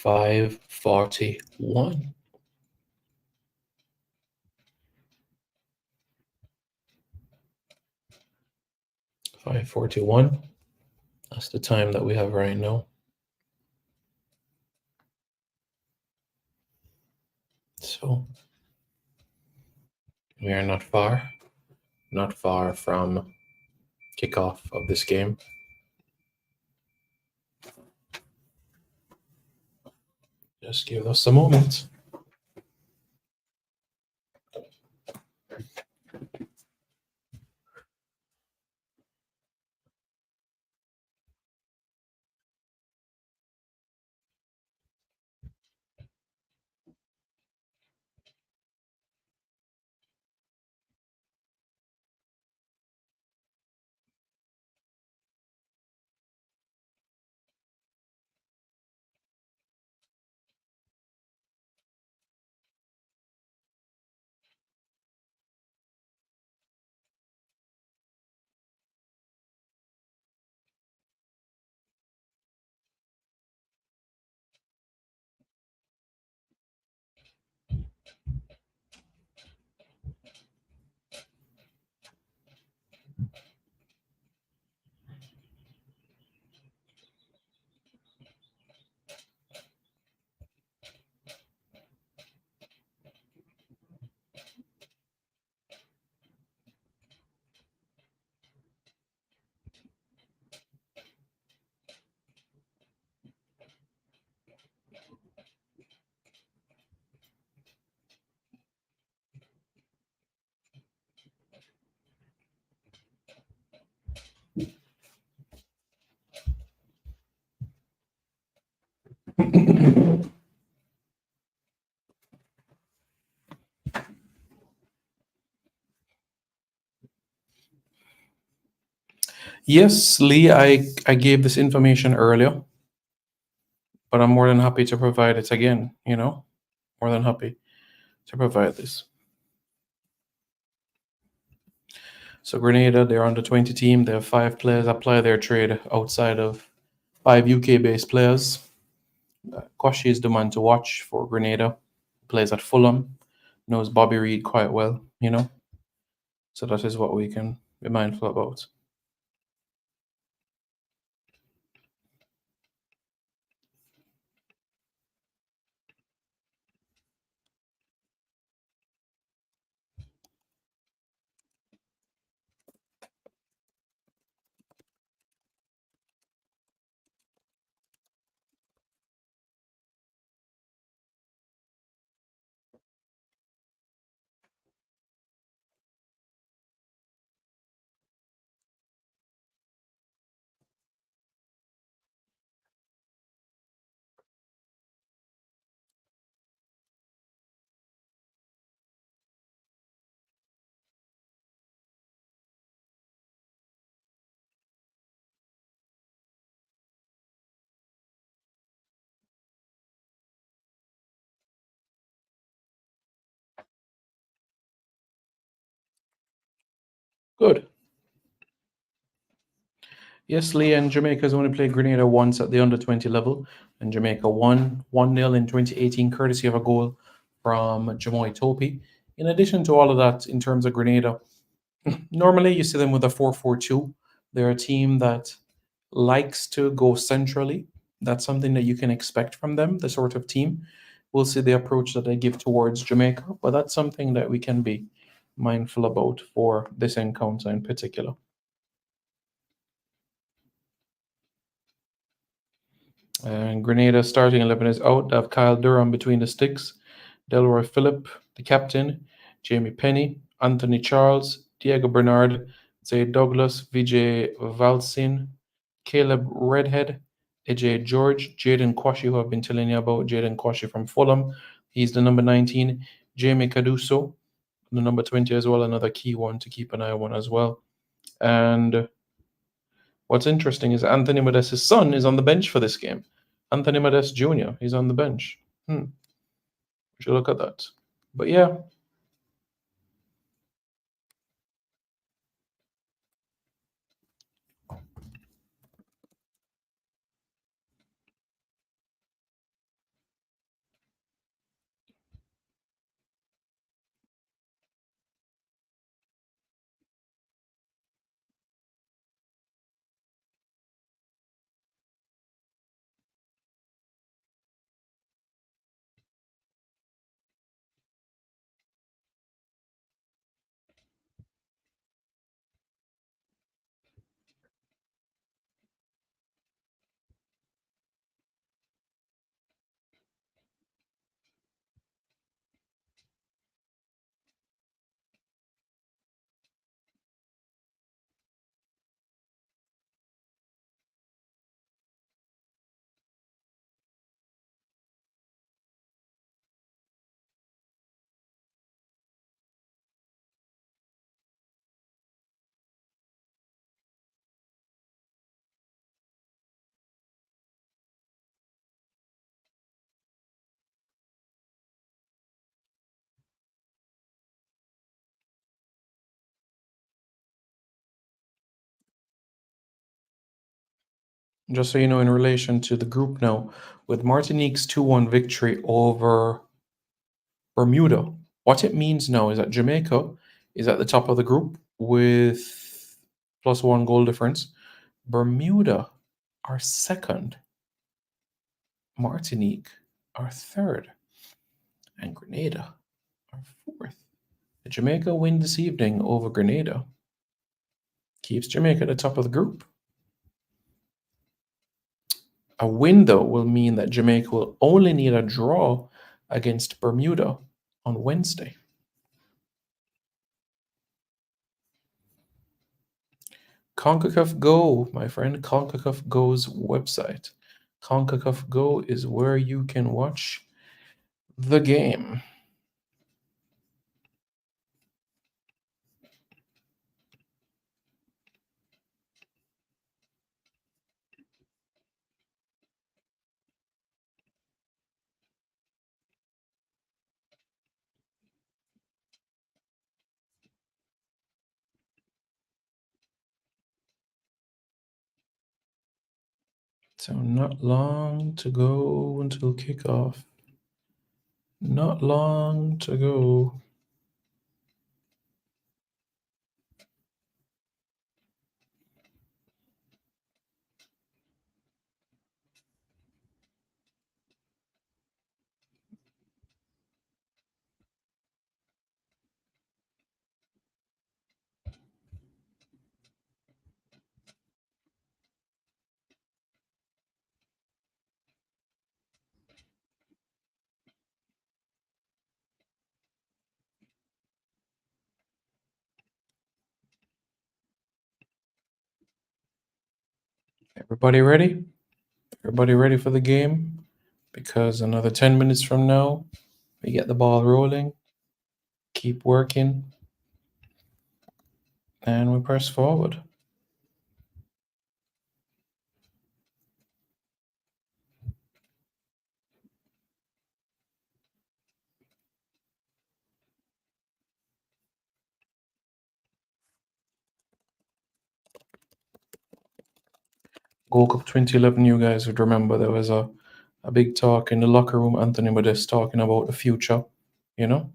5:41. That's the time that we have right now. So we are not far from kickoff of this game. Just give us a moment. Yes, Lee, I gave this information earlier, but I'm more than happy to provide it again, more than happy to provide this. So Grenada, they're under 20 team. They have 5 players apply their trade outside of 5 UK-based players. Koshi is the man to watch for Grenada. Plays at Fulham, knows Bobby Reed quite well, So that is what we can be mindful about. Good. Yes, Lee, and Jamaica's only played Grenada once at the under 20 level, and Jamaica won 1-0 in 2018, courtesy of a goal from Jamoy Topi. In addition to all of that, in terms of Grenada, normally you see them with a 4-4-2. They're a team that likes to go centrally. That's something that you can expect from them, the sort of team. We'll see the approach that they give towards Jamaica, but that's something that we can be mindful about for this encounter in particular. And Grenada starting 11 is out. They have Kyle Durham between the sticks, Delroy Phillip, the captain, Jamie Penny, Anthony Charles, Diego Bernard, Zay Douglas, Vijay Valsin, Caleb Redhead, AJ George, Jaden Quashie, who I've been telling you about, Jaden Quashie from Fulham. He's the number 19. Jamie Caduso, the number 20 as well, another key one to keep an eye on as well. And what's interesting is Anthony Modest's son is on the bench for this game. Anthony Modest Jr., he's on the bench. We should look at that. But yeah. just so you know, in relation to the group now, with Martinique's 2-1 victory over Bermuda, what it means now is that Jamaica is at the top of the group with +1 goal difference. Bermuda are second. Martinique are third. And Grenada are fourth. If Jamaica win this evening over Grenada, keeps Jamaica at the top of the group. A win, though, will mean that Jamaica will only need a draw against Bermuda on Wednesday. CONCACAF Go, my friend, CONCACAF Go's website. CONCACAF Go is where you can watch the game. So not long to go until kickoff. Not long to go. Everybody ready? Everybody ready for the game? Because another 10 minutes from now, we get the ball rolling, keep working, and we press forward. Gold Cup 2011, you guys would remember there was a big talk in the locker room, Anthony Modeste talking about the future, you know?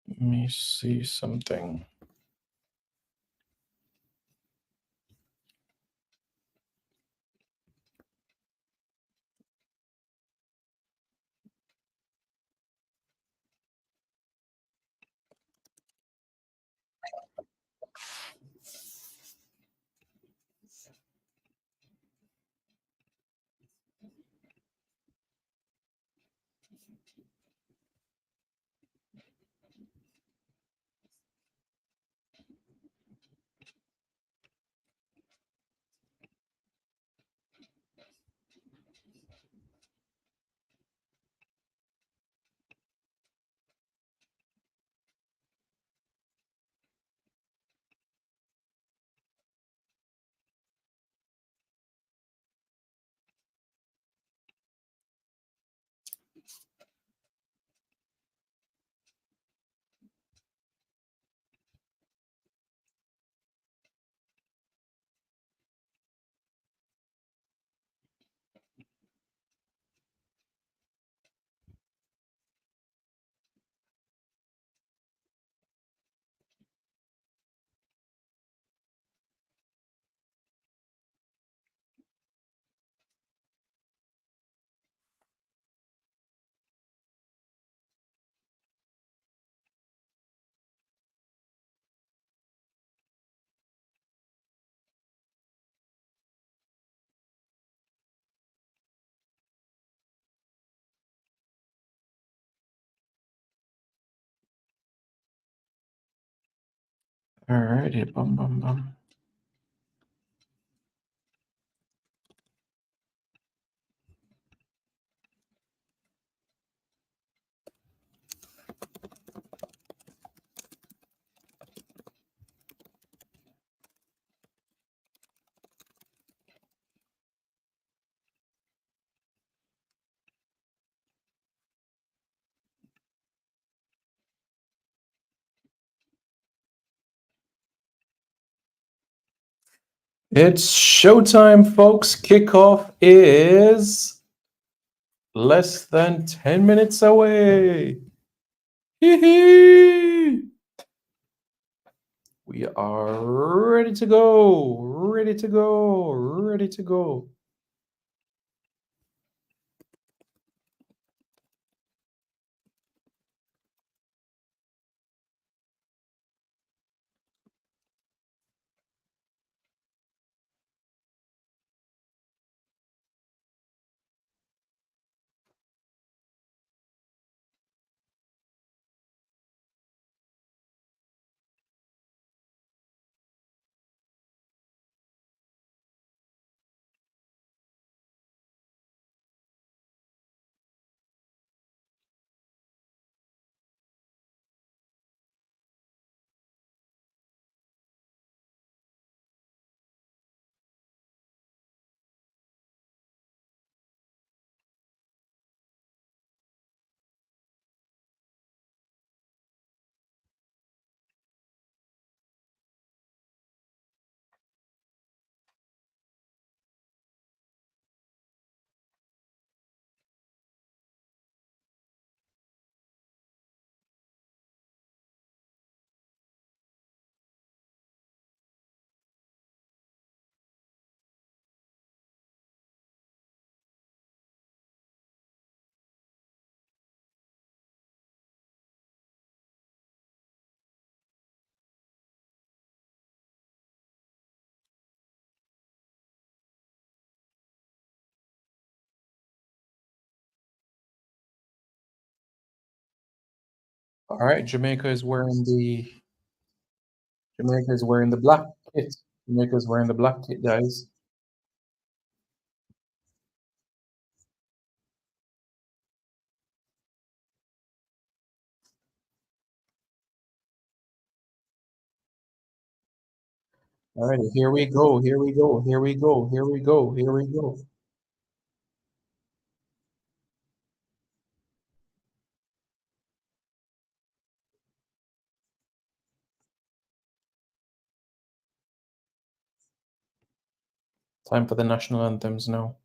Let me see something. Alrighty, bum bum bum. It's showtime, folks. Kickoff is less than 10 minutes away. Hee-hee. We are ready to go. Ready to go. Ready to go. All right, Jamaica is wearing the black kit. Jamaica is wearing the black kit, guys. All right, here we go. Here we go. Here we go. Here we go. Here we go. Time for the national anthems now.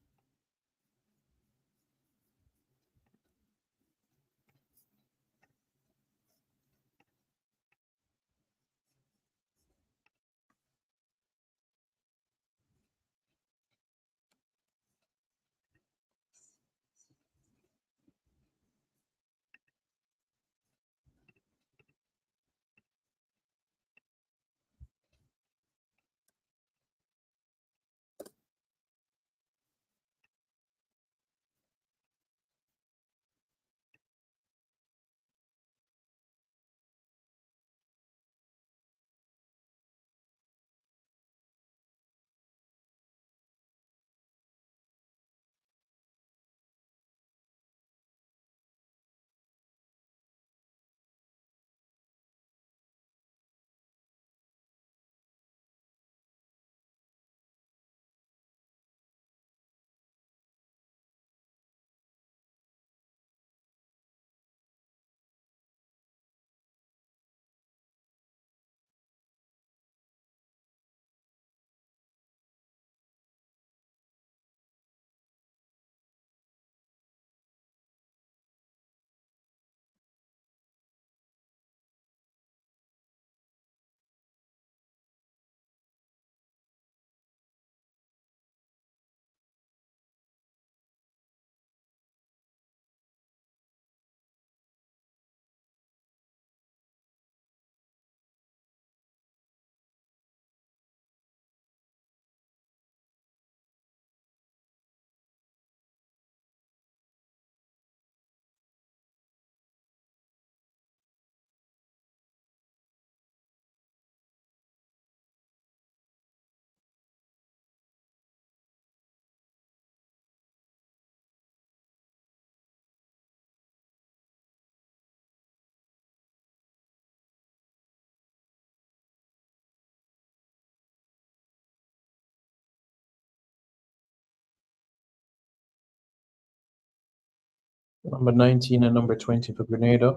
Number 19 and number 20 for Grenada.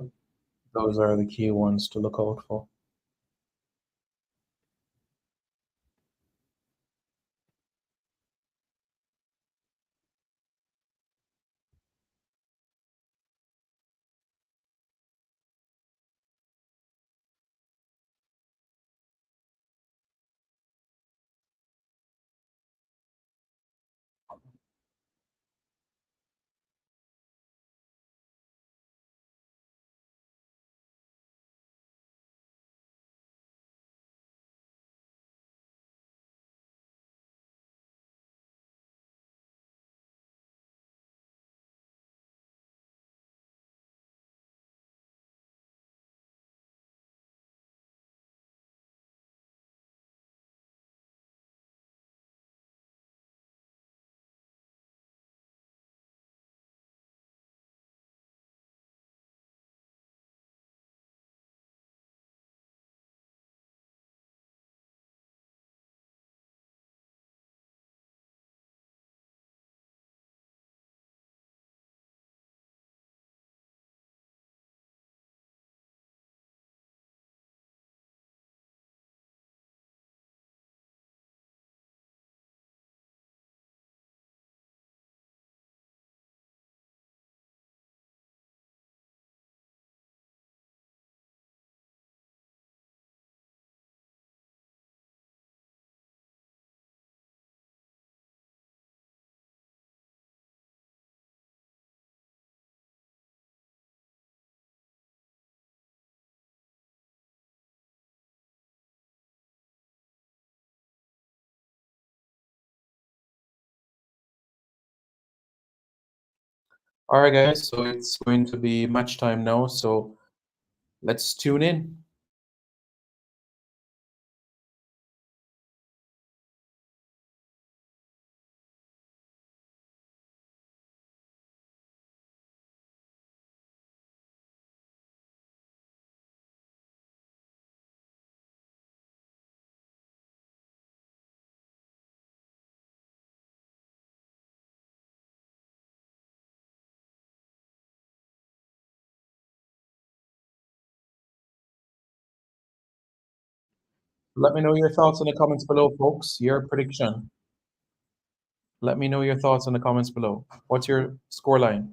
Those are the key ones to look out for. All right, guys, so it's going to be match time now, so let's tune in. Let me know your thoughts in the comments below, folks. Your prediction. Let me know your thoughts in the comments below. What's your scoreline?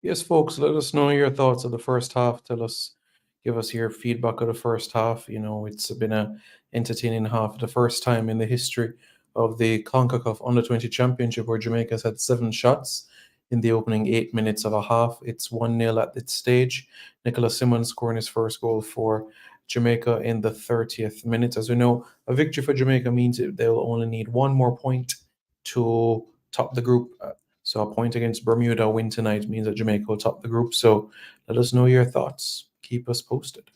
Yes, folks, let us know your thoughts of the first half. Give us your feedback of the first half. You know, it's been a entertaining half. The first time in the history of the CONCACAF Under-20 Championship where Jamaica's had 7 shots in the opening 8 minutes of a half. It's 1-0 at this stage. Nicholas Simmons scoring his first goal for Jamaica in the 30th minute. As we know, a victory for Jamaica means they'll only need one more point to top the group. So a point against Bermuda win tonight means that Jamaica will top the group. So let us know your thoughts. Keep us posted.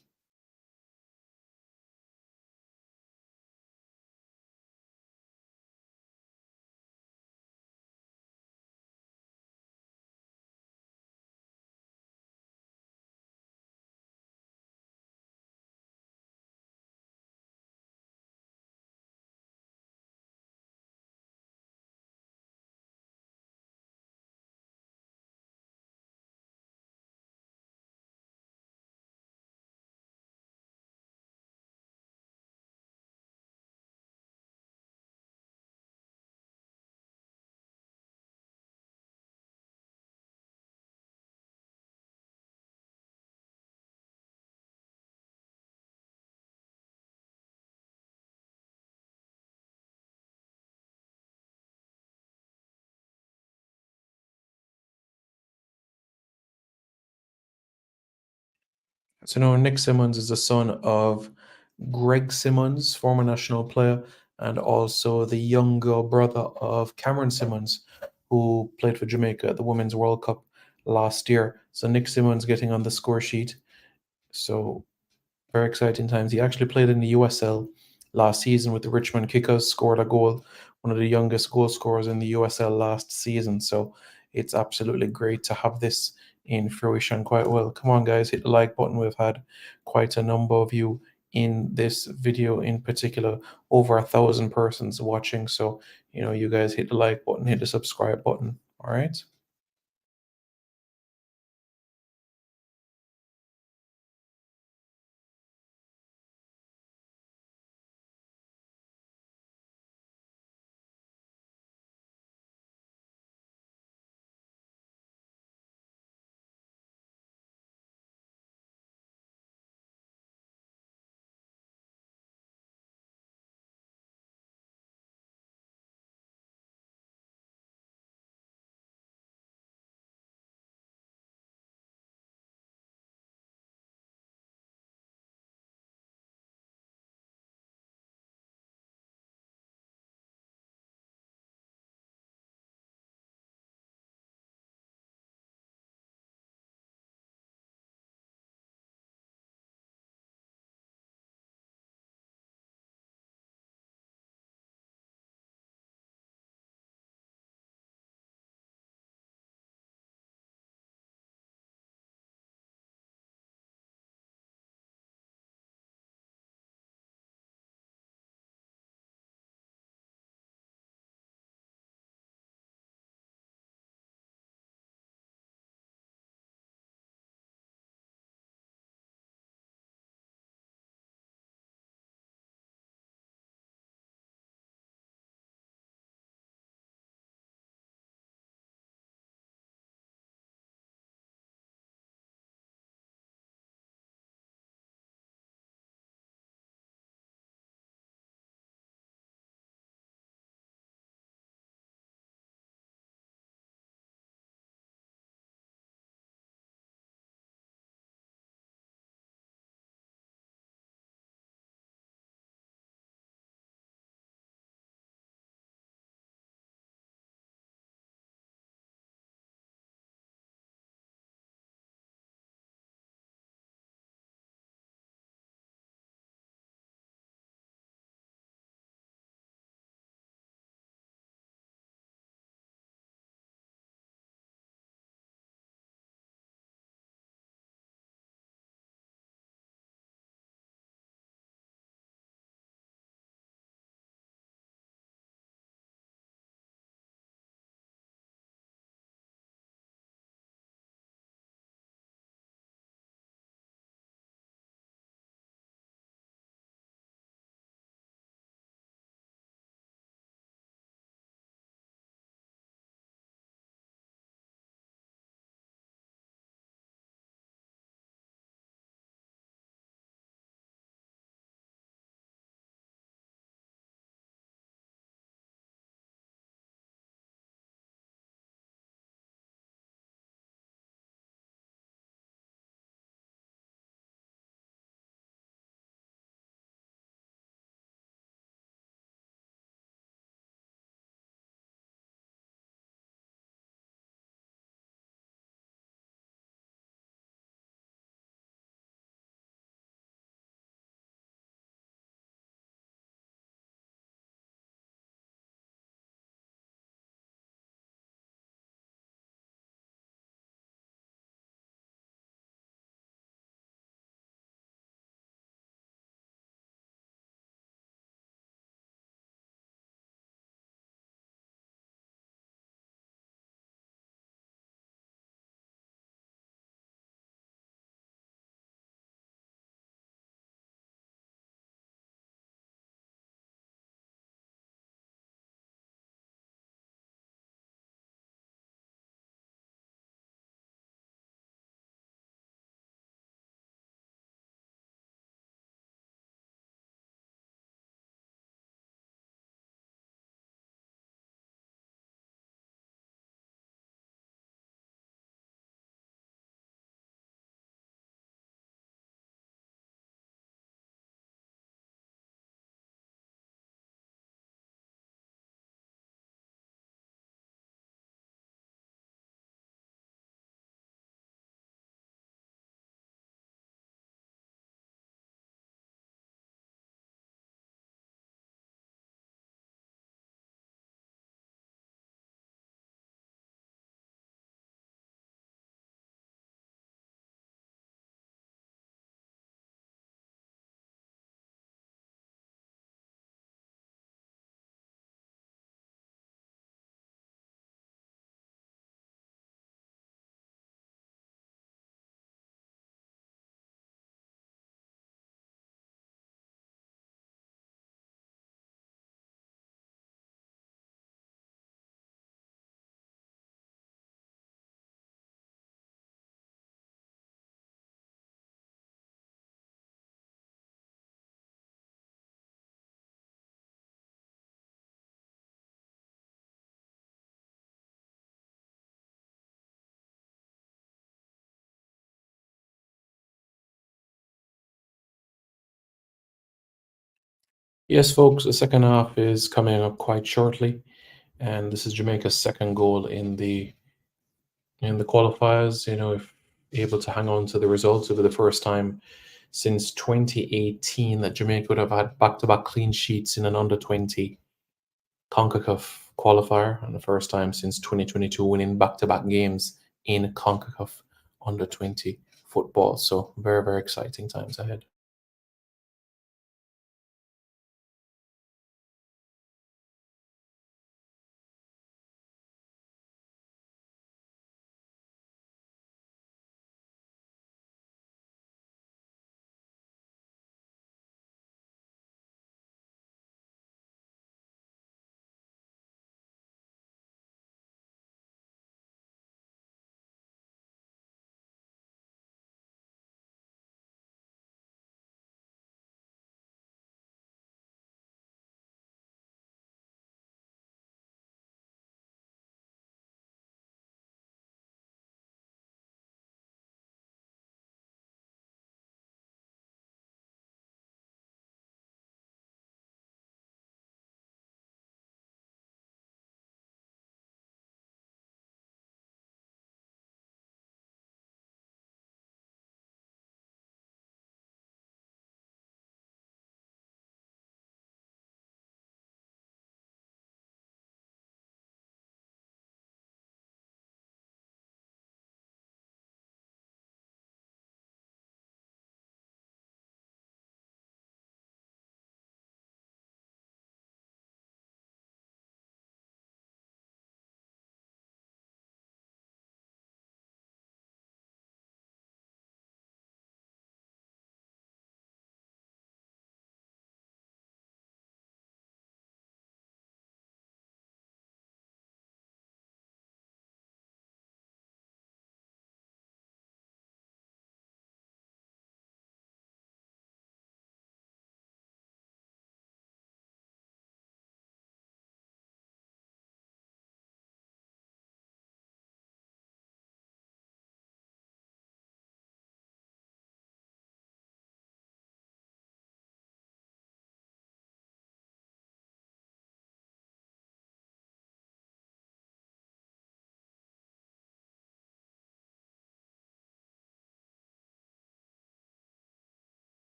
So now Nick Simmons is the son of Greg Simmons, former national player, and also the younger brother of Cameron Simmons, who played for Jamaica at the Women's World Cup last year. So Nick Simmons getting on the score sheet. So very exciting times. He actually played in the USL last season with the Richmond Kickers, scored a goal, one of the youngest goal scorers in the USL last season. So it's absolutely great to have this in fruition quite well. Come on, guys, hit the like button. We've had quite a number of you in this video in particular, over 1,000 persons watching. So, you know, you guys hit the like button, hit the subscribe button. All right. Yes, folks, the second half is coming up quite shortly, and this is Jamaica's second goal in the qualifiers. You know, if able to hang on to the results, it'll be the first time since 2018 that Jamaica would have had back-to-back clean sheets in an under 20 CONCACAF qualifier, and the first time since 2022 winning back-to-back games in CONCACAF under 20 football. So very, very exciting times ahead.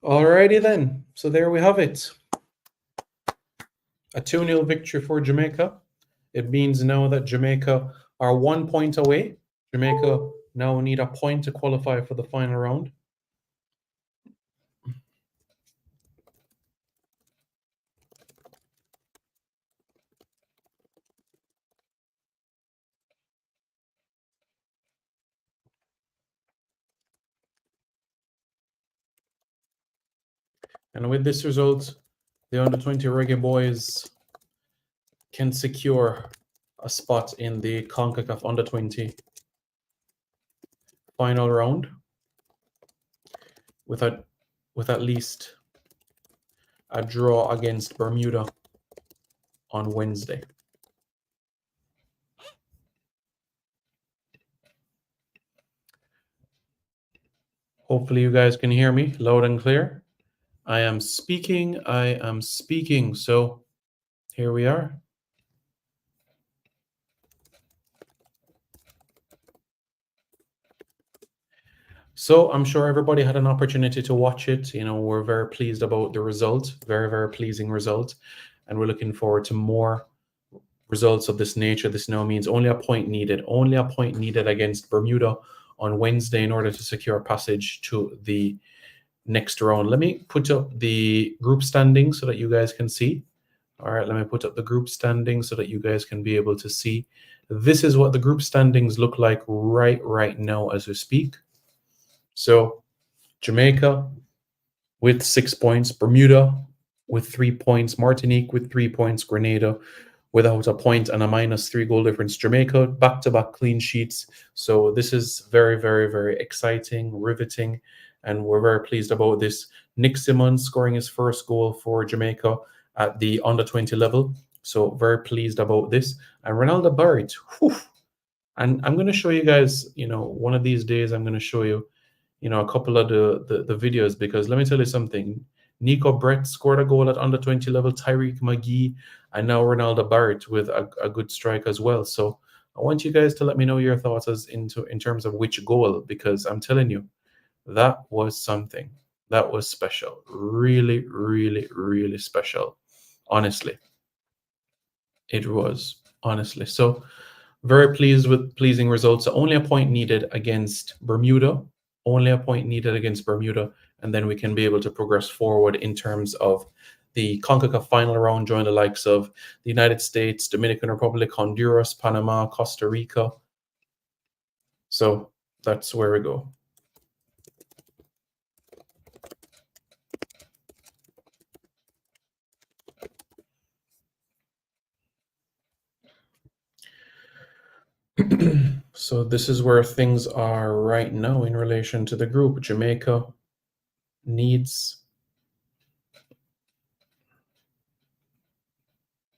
Alrighty then. So there we have it. A 2-0 victory for Jamaica. It means now that Jamaica are 1 point away. Jamaica now need a point to qualify for the final round. And with this result, the Under-20 Reggae Boyz can secure a spot in the CONCACAF Under-20 final round with at least a draw against Bermuda on Wednesday. Hopefully you guys can hear me loud and clear. I am speaking. So here we are. So I'm sure everybody had an opportunity to watch it. You know, we're very pleased about the result. Very, very pleasing result. And we're looking forward to more results of this nature. This now means only a point needed. Only a point needed against Bermuda on Wednesday in order to secure passage to the next round. Let me put up the group standings so that you guys can see. All right, let me put up the group standings so that you guys can be able to see. This is what the group standings look like right now as we speak. So Jamaica with 6 points, Bermuda with 3 points, Martinique with 3 points, Grenada without a point and a -3 goal difference. Jamaica back-to-back clean sheets. So this is very, very, very exciting, riveting, and we're very pleased about this. Nick Simmons scoring his first goal for Jamaica at the Under-20 level. So very pleased about this. And Ronaldo Barrett, whew. And I'm going to show you guys, you know, one of these days I'm going to show you, you know, a couple of the videos, because let me tell you something. Nico Brett scored a goal at Under-20 level, Tyreek McGee, and now Ronaldo Barrett with a good strike as well. So I want you guys to let me know your thoughts in terms of which goal, because I'm telling you, that was something. That was special. Really, really, really special. Honestly. It was, honestly. So very pleased with pleasing results. So only a point needed against Bermuda. Only a point needed against Bermuda. And then we can be able to progress forward in terms of the CONCACAF final round, join the likes of the United States, Dominican Republic, Honduras, Panama, Costa Rica. So that's where we go. So this is where things are right now in relation to the group. Jamaica needs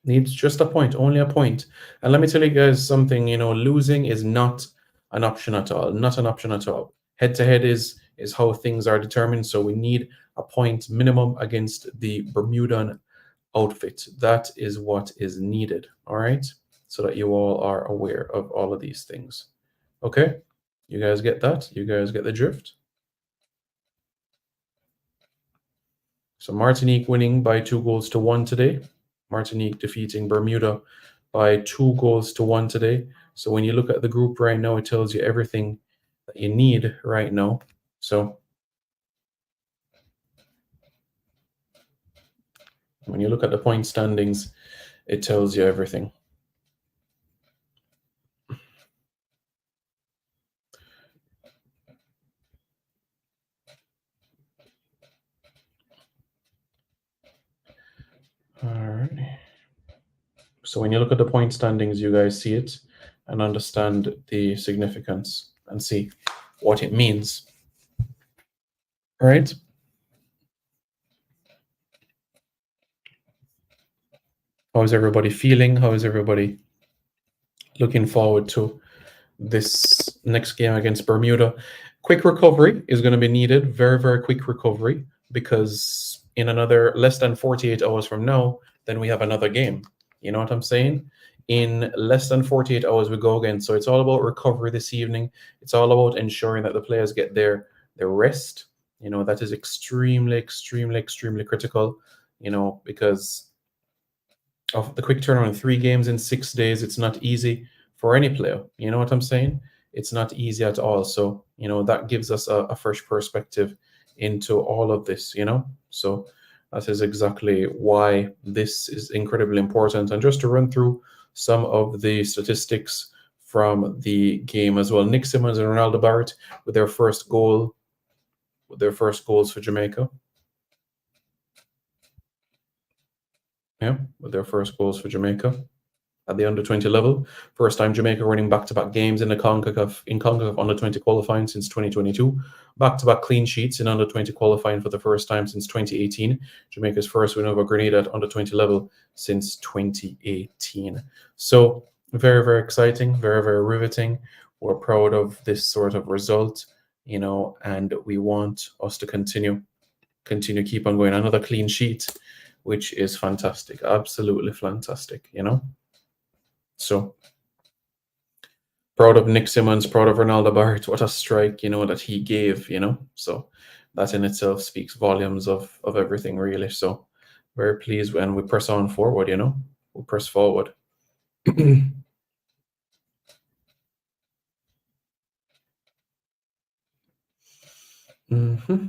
just a point, only a point. And let me tell you guys something, you know, losing is not an option at all, not an option at all. Head-to-head is how things are determined. So we need a point minimum against the Bermudan outfit. That is what is needed, all right? So that you all are aware of all of these things. Okay? You guys get that? You guys get the drift? So Martinique winning by 2-1 today. Martinique defeating Bermuda by 2-1 today. So when you look at the group right now, it tells you everything that you need right now. So when you look at the point standings, it tells you everything. All right. So when you look at the point standings, you guys see it and understand the significance and see what it means. All right. How is everybody feeling? How is everybody looking forward to this next game against Bermuda? Quick recovery is going to be needed. Very, very quick recovery, because in another less than 48 hours from now, then we have another game. You know what I'm saying? In less than 48 hours, we go again. So it's all about recovery this evening. It's all about ensuring that the players get their rest You know, that is extremely, extremely, extremely critical, you know, because of the quick turnaround, 3 games in 6 days. It's not easy for any player. You know what I'm saying? It's not easy at all. So, you know, that gives us a fresh perspective into all of this, you know? So that is exactly why this is incredibly important. And just to run through some of the statistics from the game as well. Nick Simmons and Ronaldo Barrett with their first goals for Jamaica. Yeah, with their first goals for Jamaica at the under-20 level. First time Jamaica winning back-to-back games in the CONCACAF under-20 qualifying since 2022. Back-to-back clean sheets in under-20 qualifying for the first time since 2018. Jamaica's first win over Grenada at under-20 level since 2018. So very, very exciting, very, very riveting. We're proud of this sort of result, you know, and we want us to continue, keep on going. Another clean sheet, which is fantastic, absolutely fantastic, you know. So proud of Nick Simmons, proud of Ronaldo Barrett. What a strike, you know, that he gave, you know. So that in itself speaks volumes of everything, really. So very pleased when we press on forward, you know. We'll press forward. Mm-hmm.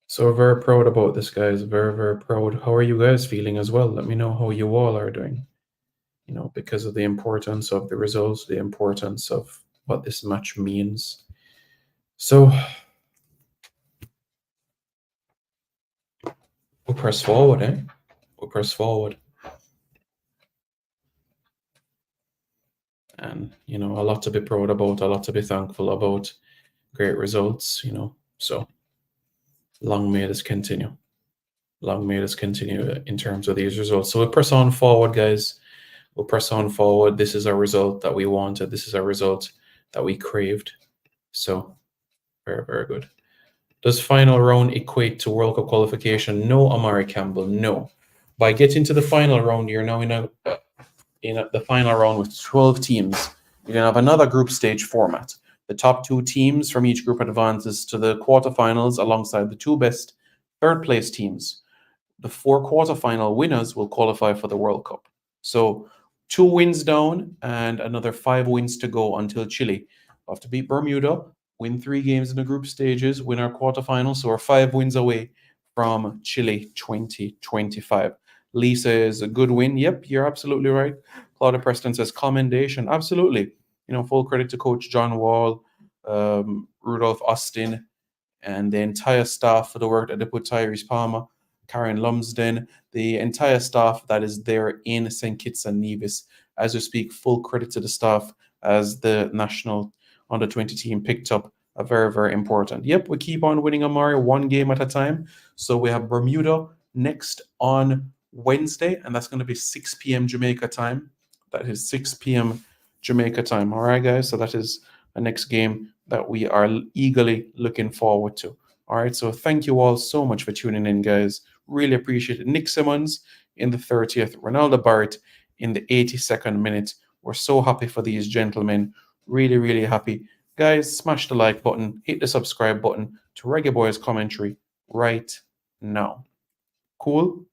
So we're very proud about this, guys. Very, very proud. How are you guys feeling as well? Let me know how you all are doing. You know, because of the importance of the results, the importance of what this match means. So we'll press forward, eh? We'll press forward. And, you know, a lot to be proud about, a lot to be thankful about. Great results, you know. So long may this continue. Long may this continue in terms of these results. So we'll press on forward, guys. We'll press on forward. This is our result that we wanted. This is our result that we craved. So very, very good. Does final round equate to World Cup qualification? No, Amari Campbell, no. By getting to the final round, you're now in the final round with 12 teams. You're going to have another group stage format. The top 2 teams from each group advances to the quarterfinals alongside the 2 best third-place teams. The 4 quarterfinal winners will qualify for the World Cup. So 2 wins down and another 5 wins to go until Chile. We'll have to beat Bermuda, win 3 games in the group stages, win our quarterfinals. So we're 5 wins away from Chile 2025. Lisa is a good win. Yep, you're absolutely right. Claudia Preston says commendation. Absolutely. You know, full credit to Coach John Wall, Rudolph Austin, and the entire staff for the work that they put. Tyrese Palmer, Karen Lumsden, the entire staff that is there in St. Kitts and Nevis. As we speak, full credit to the staff as the national under-20 team picked up a very, very important. Yep, we keep on winning, Amari, 1 game at a time. So we have Bermuda next on Wednesday, and that's going to be 6 p.m. Jamaica time. That is 6 p.m. Jamaica time. All right, guys. So that is the next game that we are eagerly looking forward to. All right. So thank you all so much for tuning in, guys. Really appreciate it. Nick Simmons in the 30th, Ronaldo Barrett in the 82nd minute. We're so happy for these gentlemen. Really, really happy. Guys, smash the like button, hit the subscribe button to Reggae Boyz commentary right now. Cool?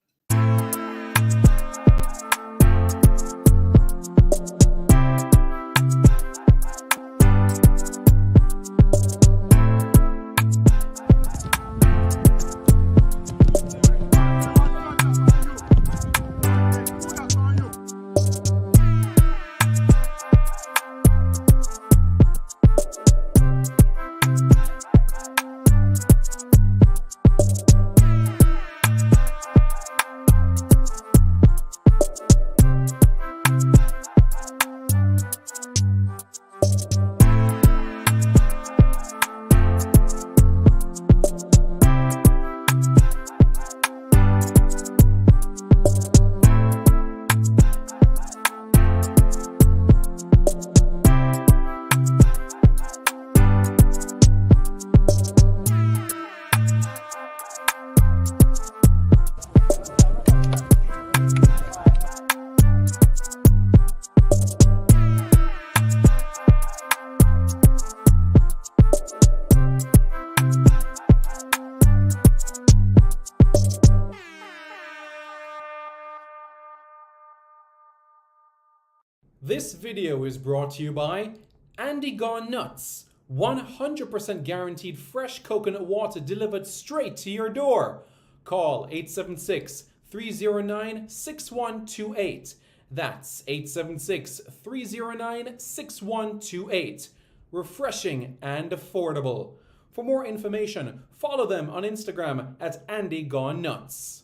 This video is brought to you by Andy Gone Nuts. 100% guaranteed fresh coconut water delivered straight to your door. Call 876-309-6128. That's 876-309-6128. Refreshing and affordable. For more information, follow them on Instagram at Andy Gone Nuts.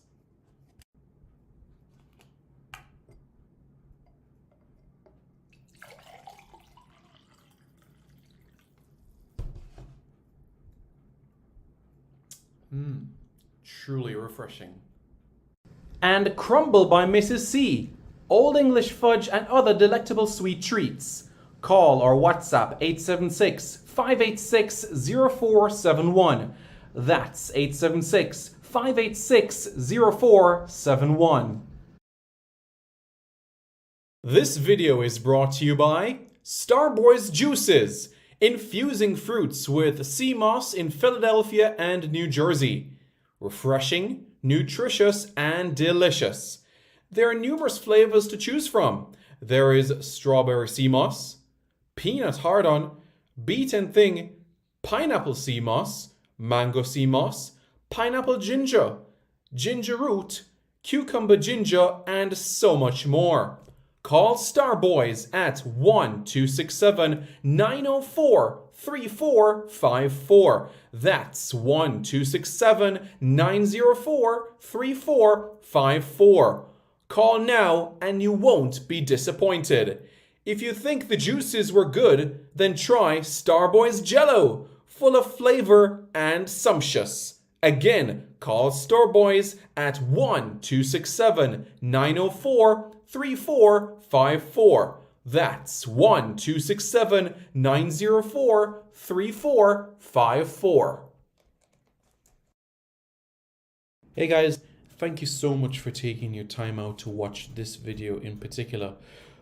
Truly refreshing. And Crumble by Mrs. C. Old English fudge and other delectable sweet treats. Call or WhatsApp 876-586-0471. That's 876-586-0471. This video is brought to you by Starboy's Juices, infusing fruits with sea moss in Philadelphia and New Jersey. Refreshing, nutritious, and delicious. There are numerous flavors to choose from. There is strawberry sea moss, peanut hard-on, beaten thing, pineapple sea moss, mango sea moss, pineapple ginger, ginger root, cucumber ginger, and so much more. Call Starboyz at 1-267-904-3454. That's 1-267-904-3454. Call now and you won't be disappointed. If you think the juices were good, then try Starboyz Jello, full of flavor and sumptuous. Again, call Starboyz at 1-267-904-3454. That's 1-267-904-3454. Hey guys, thank you so much for taking your time out to watch this video in particular.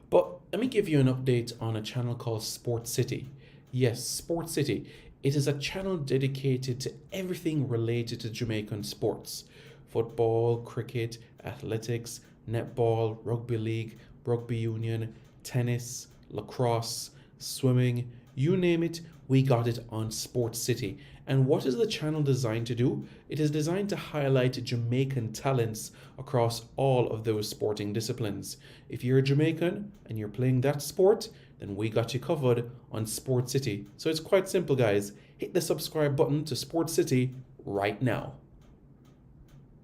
But let me give you an update on a channel called Sport City. Yes, Sport City. It is a channel dedicated to everything related to Jamaican sports. Football, cricket, athletics, netball, rugby league, rugby union, tennis, lacrosse, swimming, you name it, we got it on Sport City. And what is the channel designed to do? It is designed to highlight Jamaican talents across all of those sporting disciplines. If you're a Jamaican and you're playing that sport, then we got you covered on Sport City. So it's quite simple, guys. Hit the subscribe button to Sport City right now.